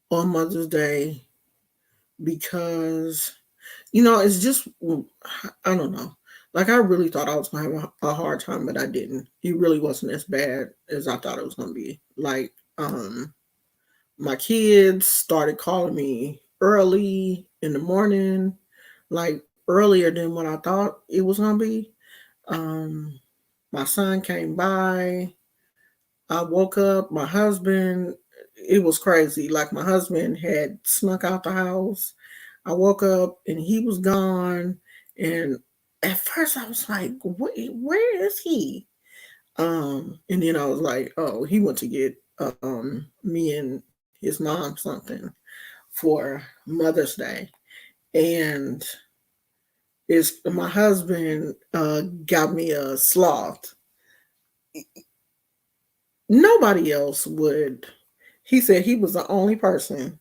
on Mother's Day because it's just I don't know. Like I really thought I was gonna have a hard time, but I didn't. It really wasn't as bad as I thought it was gonna be. Like my kids started calling me early in the morning, like earlier than what I thought it was gonna be. Um, my son came by. I woke up. My husband. It was crazy. Like my husband had snuck out the house. I woke up and he was gone. And at first I was like, where is he? And then I was like, oh, he went to get me and his mom something for Mother's Day. And it's my husband got me a sloth. Nobody else would. He said he was the only person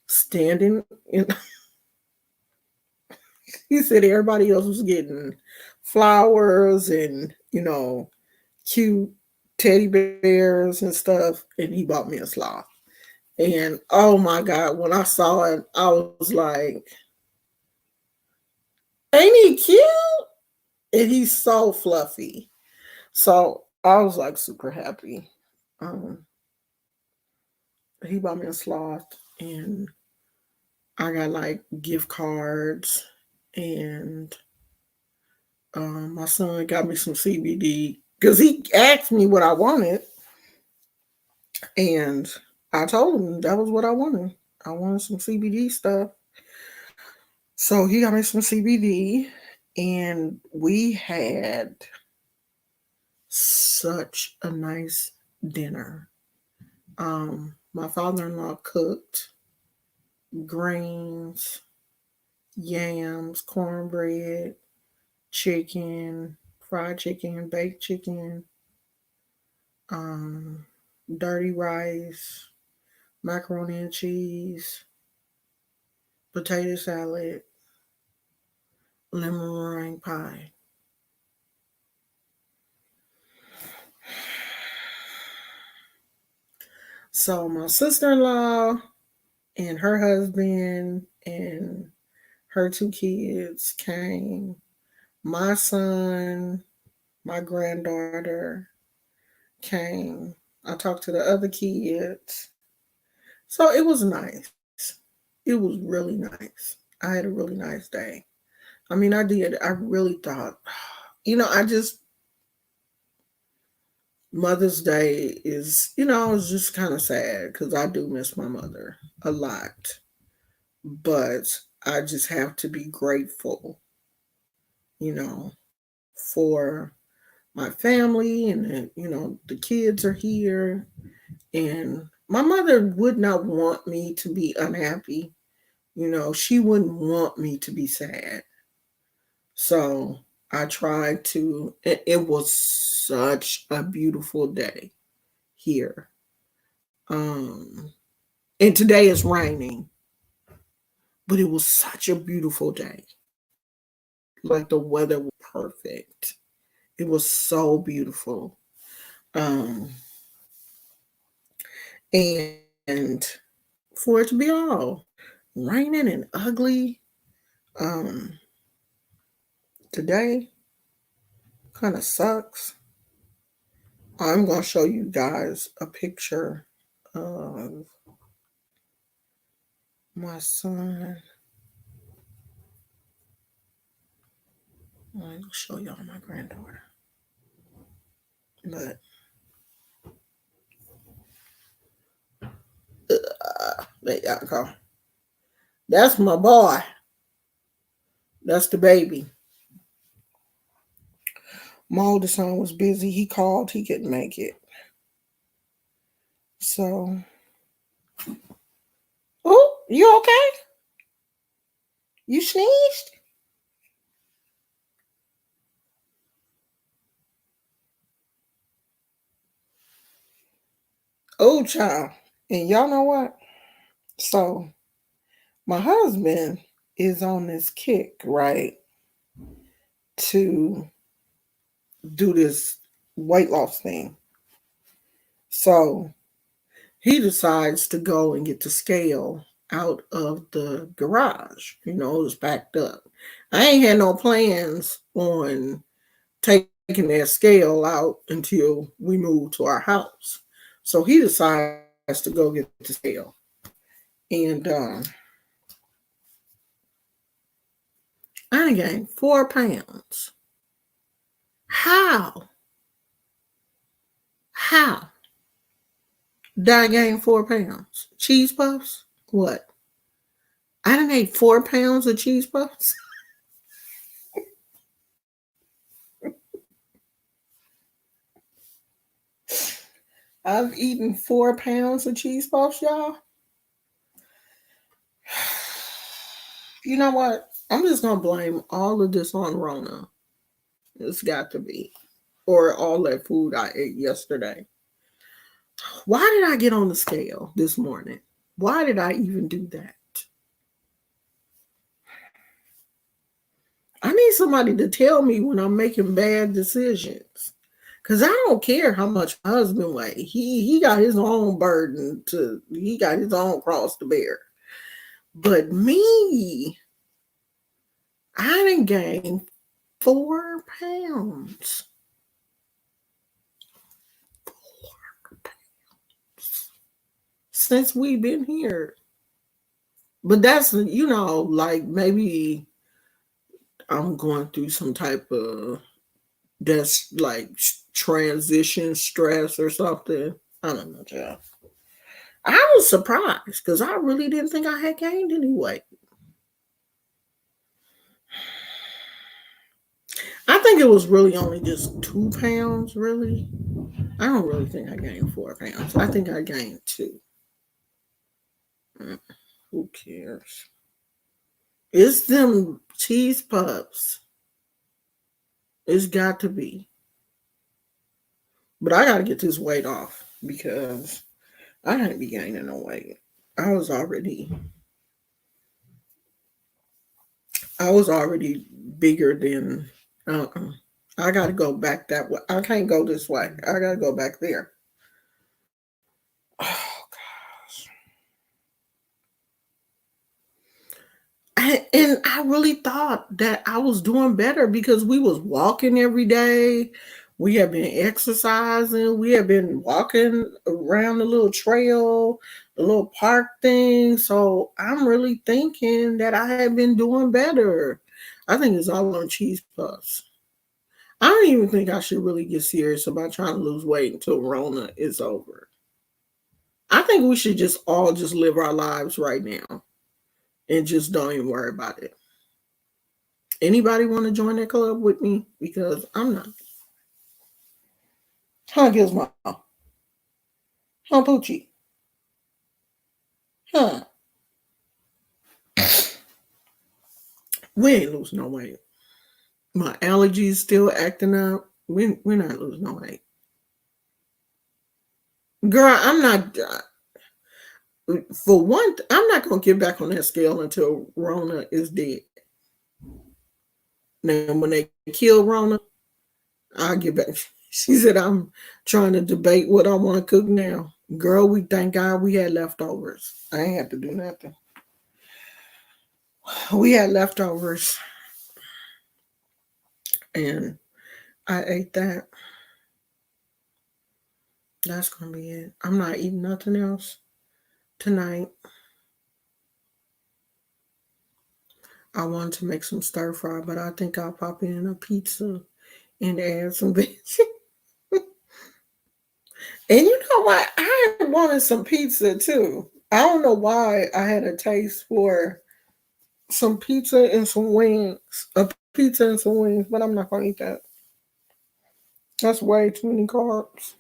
standing in. He said everybody else was getting flowers and cute teddy bears and stuff, and he bought me a sloth. And oh my god, when I saw it, I was like, "Ain't he cute?" And he's so fluffy. So I was like super happy. Um, he bought me a sloth, and I got like gift cards, and my son got me some CBD because he asked me what I wanted, and I told him that was what I wanted. I wanted some CBD stuff. So he got me some CBD, and we had such a nice dinner. My father-in-law cooked greens, yams, cornbread, chicken, fried chicken, baked chicken, um, dirty rice, macaroni and cheese, potato salad, lemon meringue pie. So my sister-in-law and her husband and her two kids came. My son, my granddaughter came. I talked to the other kids. So it was nice. It was really nice. I had a really nice day. I mean, I did. I really thought, I just, Mother's Day is, it's just kind of sad because I do miss my mother a lot. But I just have to be grateful, you know, for my family and, the kids are here. And my mother would not want me to be unhappy. She wouldn't want me to be sad. So I tried to, it was such a beautiful day here. Um, and today is raining, but it was such a beautiful day. Like the weather was perfect. It was so beautiful. Um, and for it to be all raining and ugly um, today kind of sucks. I'm going to show you guys a picture of my son. I'm going to show y'all my granddaughter. But there y'all go. That's my boy. That's the baby. My oldest son was busy. He called. He couldn't make it. So, oh, You okay? You sneezed? Oh, child. And y'all know what? So, my husband is on this kick, right, to do this weight loss thing. So, he decides to go and get the scale out of the garage. You know, it was backed up. I ain't had no plans on taking that scale out until we moved to our house. So he decides to go get the scale. And I gained 4 pounds. How? How did I gain 4 pounds? Cheese puffs? What? I didn't eat 4 pounds of cheese puffs. I've eaten 4 pounds of cheese puffs, y'all. You know what? I'm just gonna blame all of this on Rona. It's got to be. Or all that food I ate yesterday. Why did I get on the scale this morning? Why did I even do that? I need somebody to tell me when I'm making bad decisions. Cause I don't care how much my husband weighs. He got his own burden to he got his own cross to bear. But me, I didn't gain 4 pounds. 4 pounds since we've been here. But that's like maybe I'm going through some type of that's like transition stress or something. I don't know, child. I was surprised because I really didn't think I had gained any weight. I think it was really only just 2 pounds, really. I don't really think I gained 4 pounds. I think I gained two. Who cares? It's them cheese puffs. It's got to be. But I got to get this weight off because I can't be gaining no weight. I was already I was already bigger than I gotta go back that way. I can't go this way. I gotta go back there. Oh gosh. And I really thought that I was doing better because we was walking every day. We have been exercising. We have been walking around the little trail, the little park thing. So I'm really thinking that I have been doing better. I think it's all on cheese puffs. I don't even think I should really get serious about trying to lose weight until Rona is over. I think we should just all just live our lives right now and just don't even worry about it. Anybody want to join that club with me? Because I'm not. Huh, Gizmo? Huh, Poochie? Huh? We ain't losing no weight. My allergies still acting up. We're not losing no weight. Girl, I'm not. For one, I'm not gonna get back on that scale until Rona is dead. Now, when they kill Rona, I'll get back. She said, I'm trying to debate what I want to cook now. Girl, we thank God we had leftovers. I ain't have to do nothing. We had leftovers and I ate that. That's going to be it. I'm not eating nothing else tonight. I wanted to make some stir fry, but I think I'll pop in a pizza and add some veggies. And you know what? I wanted some pizza too. I don't know why I had a taste for some pizza and some wings. A pizza and some wings, but I'm not gonna eat that. That's way too many carbs.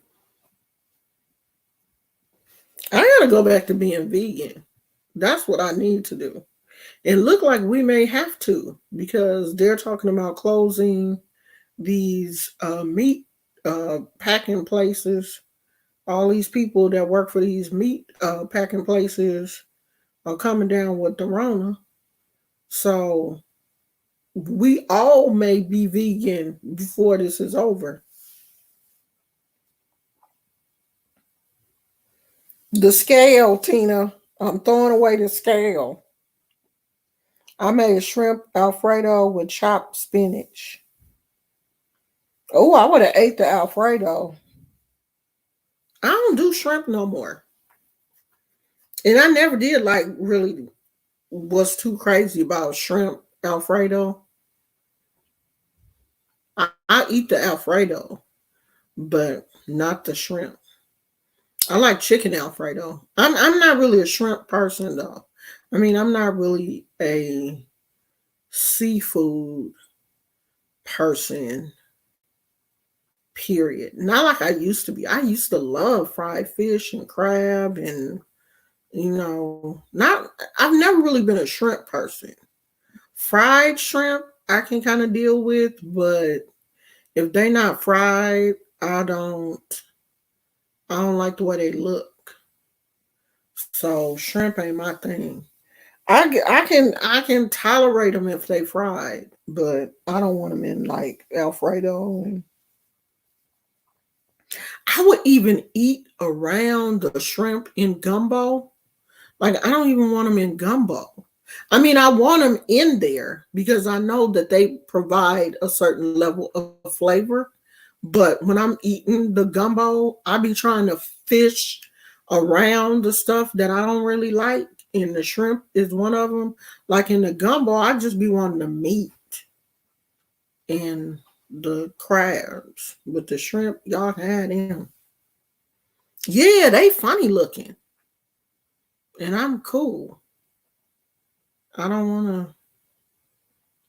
I gotta go back to being vegan. That's what I need to do. It looked like we may have to because they're talking about closing these meat packing places. All these people that work for these meat packing places are coming down with the Rona. So we all may be vegan before this is over. The scale, Tina. I'm throwing away the scale. I made a shrimp Alfredo with chopped spinach. Oh, I would have ate the Alfredo. I don't do shrimp no more. And I never did like really was too crazy about shrimp Alfredo. I eat the Alfredo, but not the shrimp. I like chicken Alfredo. I'm not really a shrimp person though. I mean, I'm not really a seafood person. Period. Not like I used to be. I used to love fried fish and crab and not I've never really been a shrimp person. Fried shrimp I can kind of deal with, but if they not fried, I don't like the way they look. So shrimp ain't my thing. I can tolerate them if they fried, but I don't want them in like Alfredo. And I would even eat around the shrimp in gumbo. Like I don't even want them in gumbo. I mean, I want them in there because I know that they provide a certain level of flavor. But when I'm eating the gumbo, I be trying to fish around the stuff that I don't really like. And the shrimp is one of them. Like in the gumbo, I just be wanting the meat and the crabs. But the shrimp, y'all had them. Yeah, they funny looking. And I'm cool. I don't want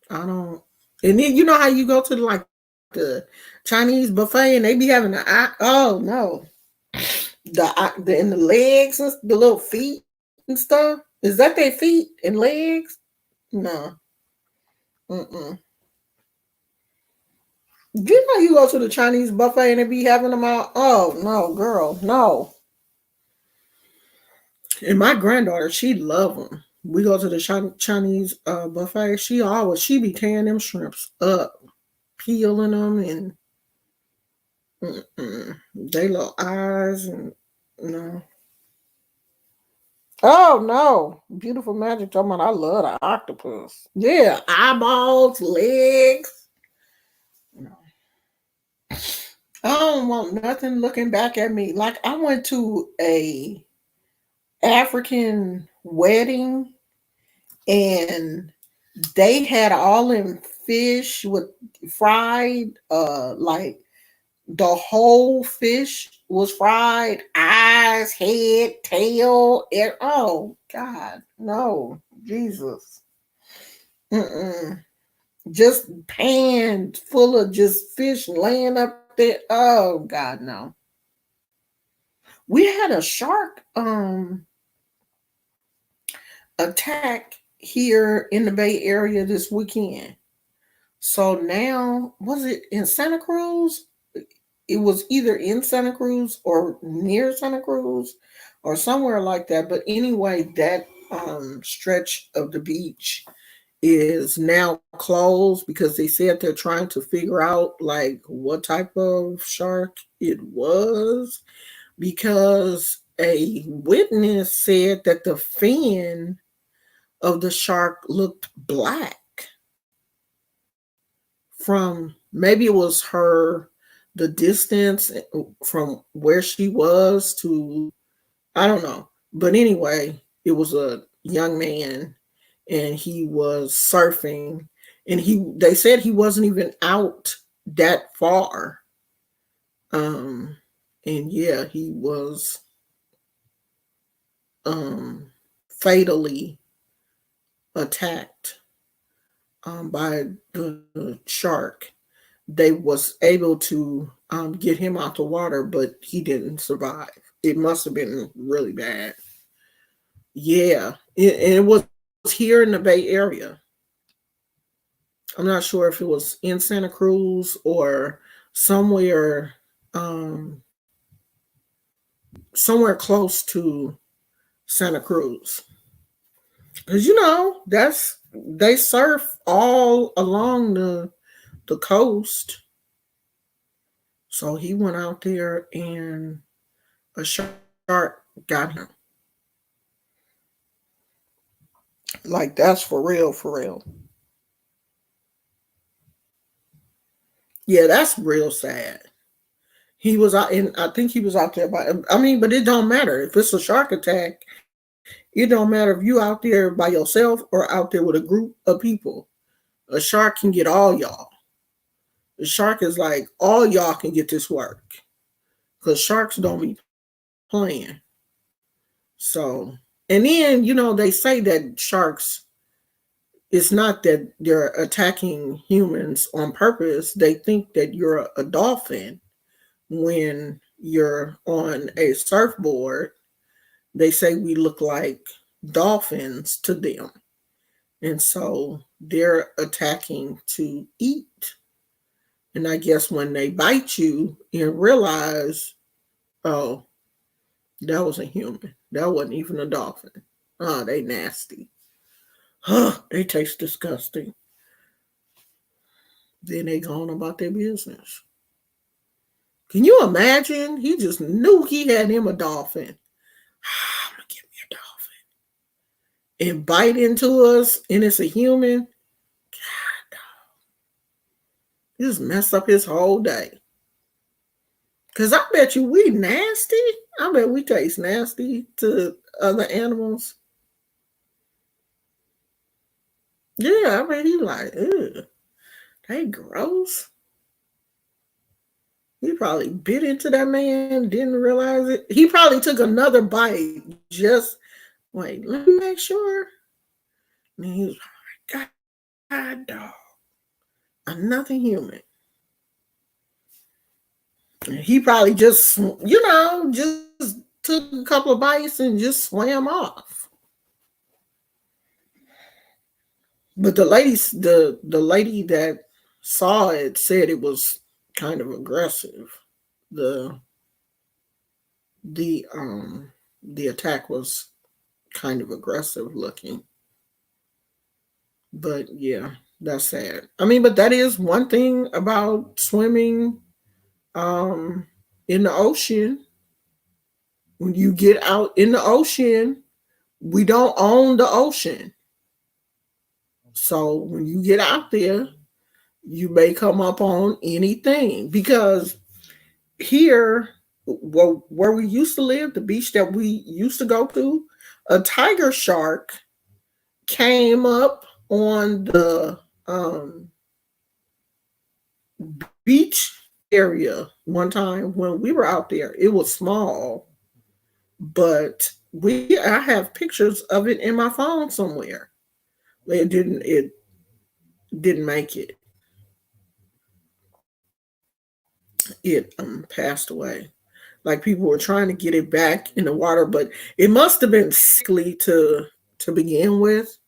to, I don't. And then you know how you go to like the Chinese buffet and they be having oh no, the in the legs and the little feet and stuff. Is that their feet and legs? No. Mm-mm. You know you go to the Chinese buffet and they be having them all. Oh no, girl, no. And my granddaughter, she love them. We go to the Chinese buffet. She be tearing them shrimps up, peeling them and they little eyes and no. Oh no, beautiful magic talking about I love the octopus. Yeah, eyeballs, legs. No. I don't want nothing looking back at me. Like I went to a African wedding and they had all in fish with fried like the whole fish was fried, eyes, head, tail. Oh God, no, Jesus. Mm-mm. Just pan full of just fish laying up there. Oh God, no. We had a shark attack here in the Bay Area this weekend. So now, was it in Santa Cruz? It was either in Santa Cruz or near Santa Cruz or somewhere like that. But anyway, that stretch of the beach is now closed because they said they're trying to figure out like what type of shark it was because a witness said that the fin of the shark looked black from maybe it was her the distance from where she was to I don't know. But anyway, it was a young man and he was surfing and they said he wasn't even out that far. Um and yeah, he was fatally attacked by the shark. They was able to get him out the water, but he didn't survive. It must have been really bad. Yeah, and it was here in the Bay Area. I'm not sure if it was in Santa Cruz or somewhere, um, somewhere close to Santa Cruz. Because that's they surf all along the coast. So he went out there and a shark got him. Like that's for real, for real. Yeah, that's real sad. He was out, and I think he was out there by. I mean, but it don't matter if it's a shark attack. It don't matter if you out there by yourself or out there with a group of people. A shark can get all y'all. The shark is like all y'all can get this work because sharks don't be playing. So, and then they say that sharks. It's not that they're attacking humans on purpose. They think that you're a dolphin when you're on a surfboard. They say we look like dolphins to them. And so they're attacking to eat. And I guess when they bite you and realize, oh, that was a human. That wasn't even a dolphin. Oh, they nasty. Huh, they taste disgusting. Then they go on about their business. Can you imagine? He just knew he had him a dolphin. I'm gonna give me a dolphin and bite into us, and it's a human. God, just mess up his whole day. Cause I bet you we nasty. I bet we taste nasty to other animals. Yeah, I bet he like, ugh, they gross. He probably bit into that man, didn't realize it. He probably took another bite. Just wait, let me make sure. And he was like, God, dog, I'm nothing human. And he probably just, just took a couple of bites and just swam off. But the lady that saw it said it was kind of aggressive. The the attack was kind of aggressive looking. But yeah, that's sad. I mean, but that is one thing about swimming um in the ocean. When you get out in the ocean, we don't own the ocean. So when you get out there, you may come up on anything because here, where we used to live, the beach that we used to go to, a tiger shark came up on the beach area one time when we were out there. It was small, but we I have pictures of it in my phone somewhere. It didn't make it. It passed away. Like people were trying to get it back in the water, but it must have been sickly to begin with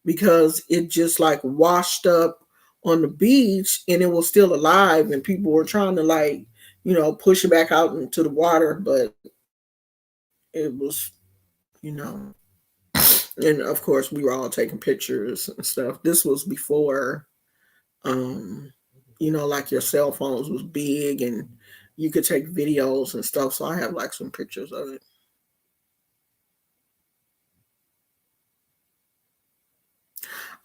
because it just like washed up on the beach and it was still alive and people were trying to like push it back out into the water, but it was you know and of course we were all taking pictures and stuff. This was before um like your cell phones was big and you could take videos and stuff, so I have like some pictures of it.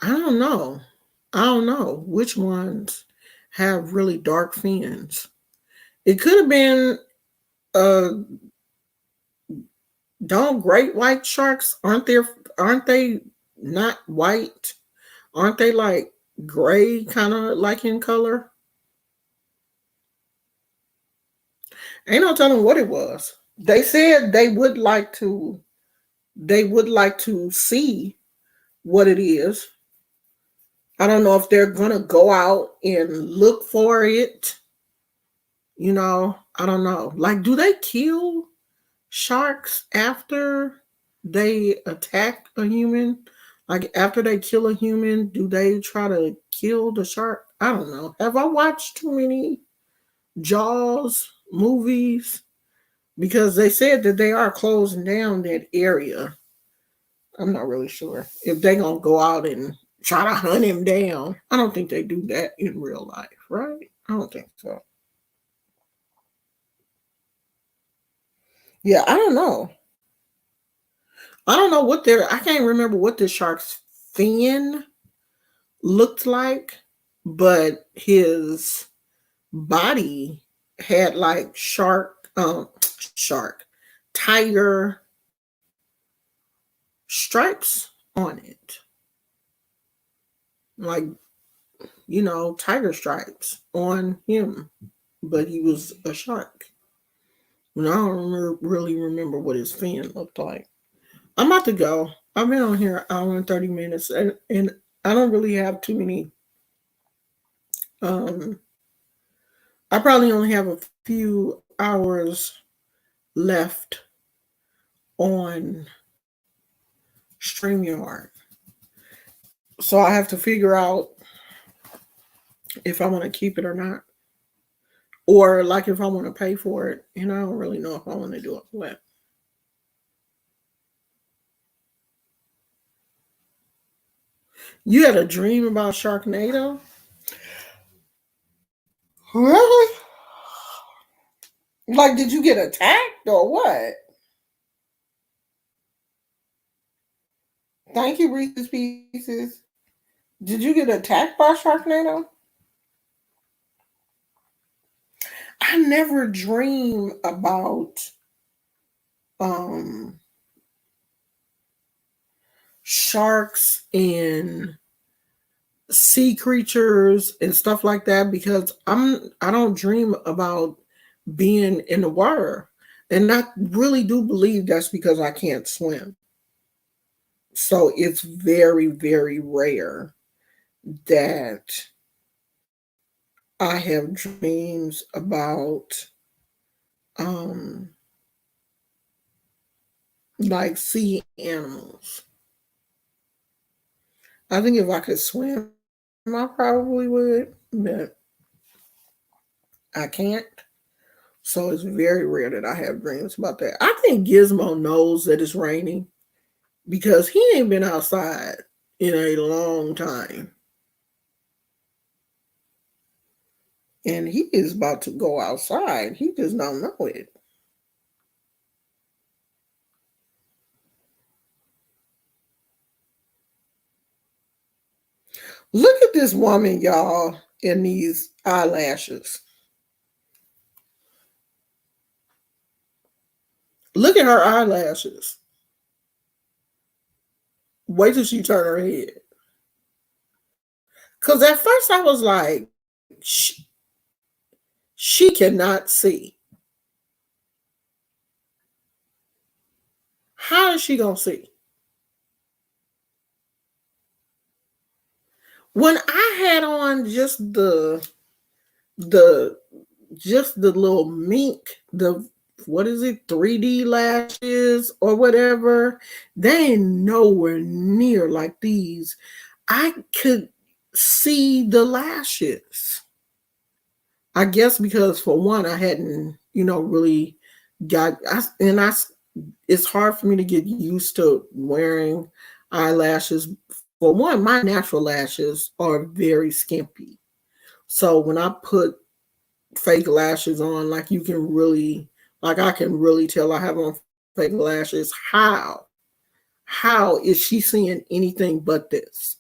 I don't know which ones have really dark fins. It could have been uh don't great white sharks, aren't they not white? Aren't they like gray kind of like in color? Ain't no telling what it was. They said they would like to see what it is. I don't know if they're gonna go out and look for it. I don't know. Like, do they kill sharks after? they attack a human? Like after they kill a human, do they try to kill the shark? I don't know. Have I watched too many Jaws movies? Because they said that they are closing down that area. I'm not really sure if they gonna go out and try to hunt him down. I don't think they do that in real life, right? I don't think so. Yeah, I don't know. I don't know what their I can't remember what the shark's fin looked like, but his body had like shark tiger stripes on it. Like, tiger stripes on him, but he was a shark. And I don't really remember what his fin looked like. I'm about to go. I've been on here an hour and 30 minutes, and I don't really have too many. Um, I probably only have a few hours left on StreamYard. So I have to figure out if I want to keep it or not. Or like if I want to pay for it. And I don't really know if I want to do it what. You had a dream about Sharknado? Really? Like, did you get attacked or what? Thank you, Reese's Pieces. Did you get attacked by Sharknado? I never dream about um sharks and sea creatures and stuff like that because I don't dream about being in the water. And I really do believe that's because I can't swim. So it's very, very rare that I have dreams about um like sea animals. I think if I could swim, I probably would, but I can't. So it's very rare that I have dreams about that. I think Gizmo knows that it's raining because he ain't been outside in a long time. And he is about to go outside. He just don't know it. Look at this woman, y'all, in these eyelashes. Look at her eyelashes. Wait till she turn her head. Because at first I was like, she cannot see. How is she going to see? When I had on the just the little mink, the what is it, 3D lashes or whatever, they ain't nowhere near like these. I could see the lashes. I guess because for one, I hadn't, really it's hard for me to get used to wearing eyelashes. For one, my natural lashes are very skimpy. So when I put fake lashes on, like I can really tell I have on fake lashes. How is she seeing anything but this?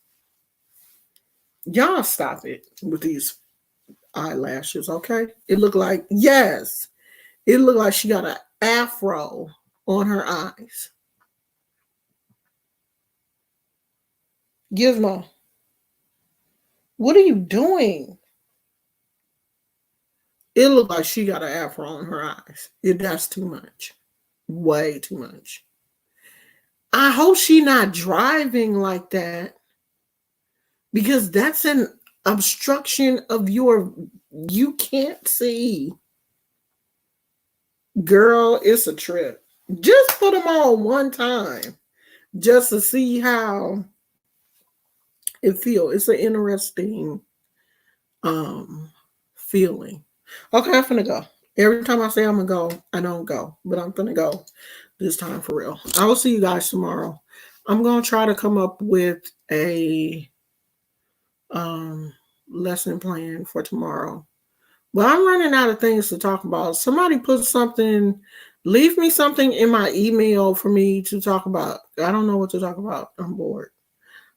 Y'all stop it with these eyelashes, okay? It looked like she got an afro on her eyes. Gizmo, what are you doing? It looked like she got an afro on her eyes. That's too much. Way too much. I hope she not driving like that because that's an obstruction of you can't see. Girl, it's a trip. Just put them on one time, just to see how it feels. It's an interesting feeling. Okay, I'm finna go. Every time I say I'm gonna go, I don't go, but I'm gonna go this time for real. I will see you guys tomorrow. I'm gonna try to come up with a um lesson plan for tomorrow. But I'm running out of things to talk about. Somebody put something, leave me something in my email for me to talk about. I don't know what to talk about. I'm bored.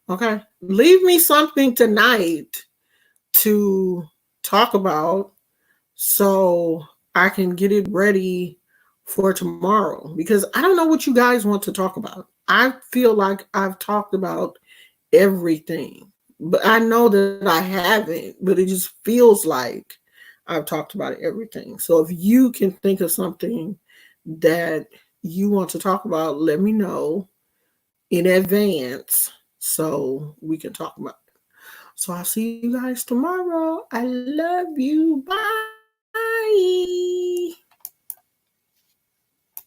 Okay. Leave me something tonight to talk about so I can get it ready for tomorrow because I don't know what you guys want to talk about. I feel like I've talked about everything, but I know that I haven't, but it just feels like I've talked about everything. So if you can think of something that you want to talk about, let me know in advance so we can talk about it. So I'll see you guys tomorrow. I love you. Bye.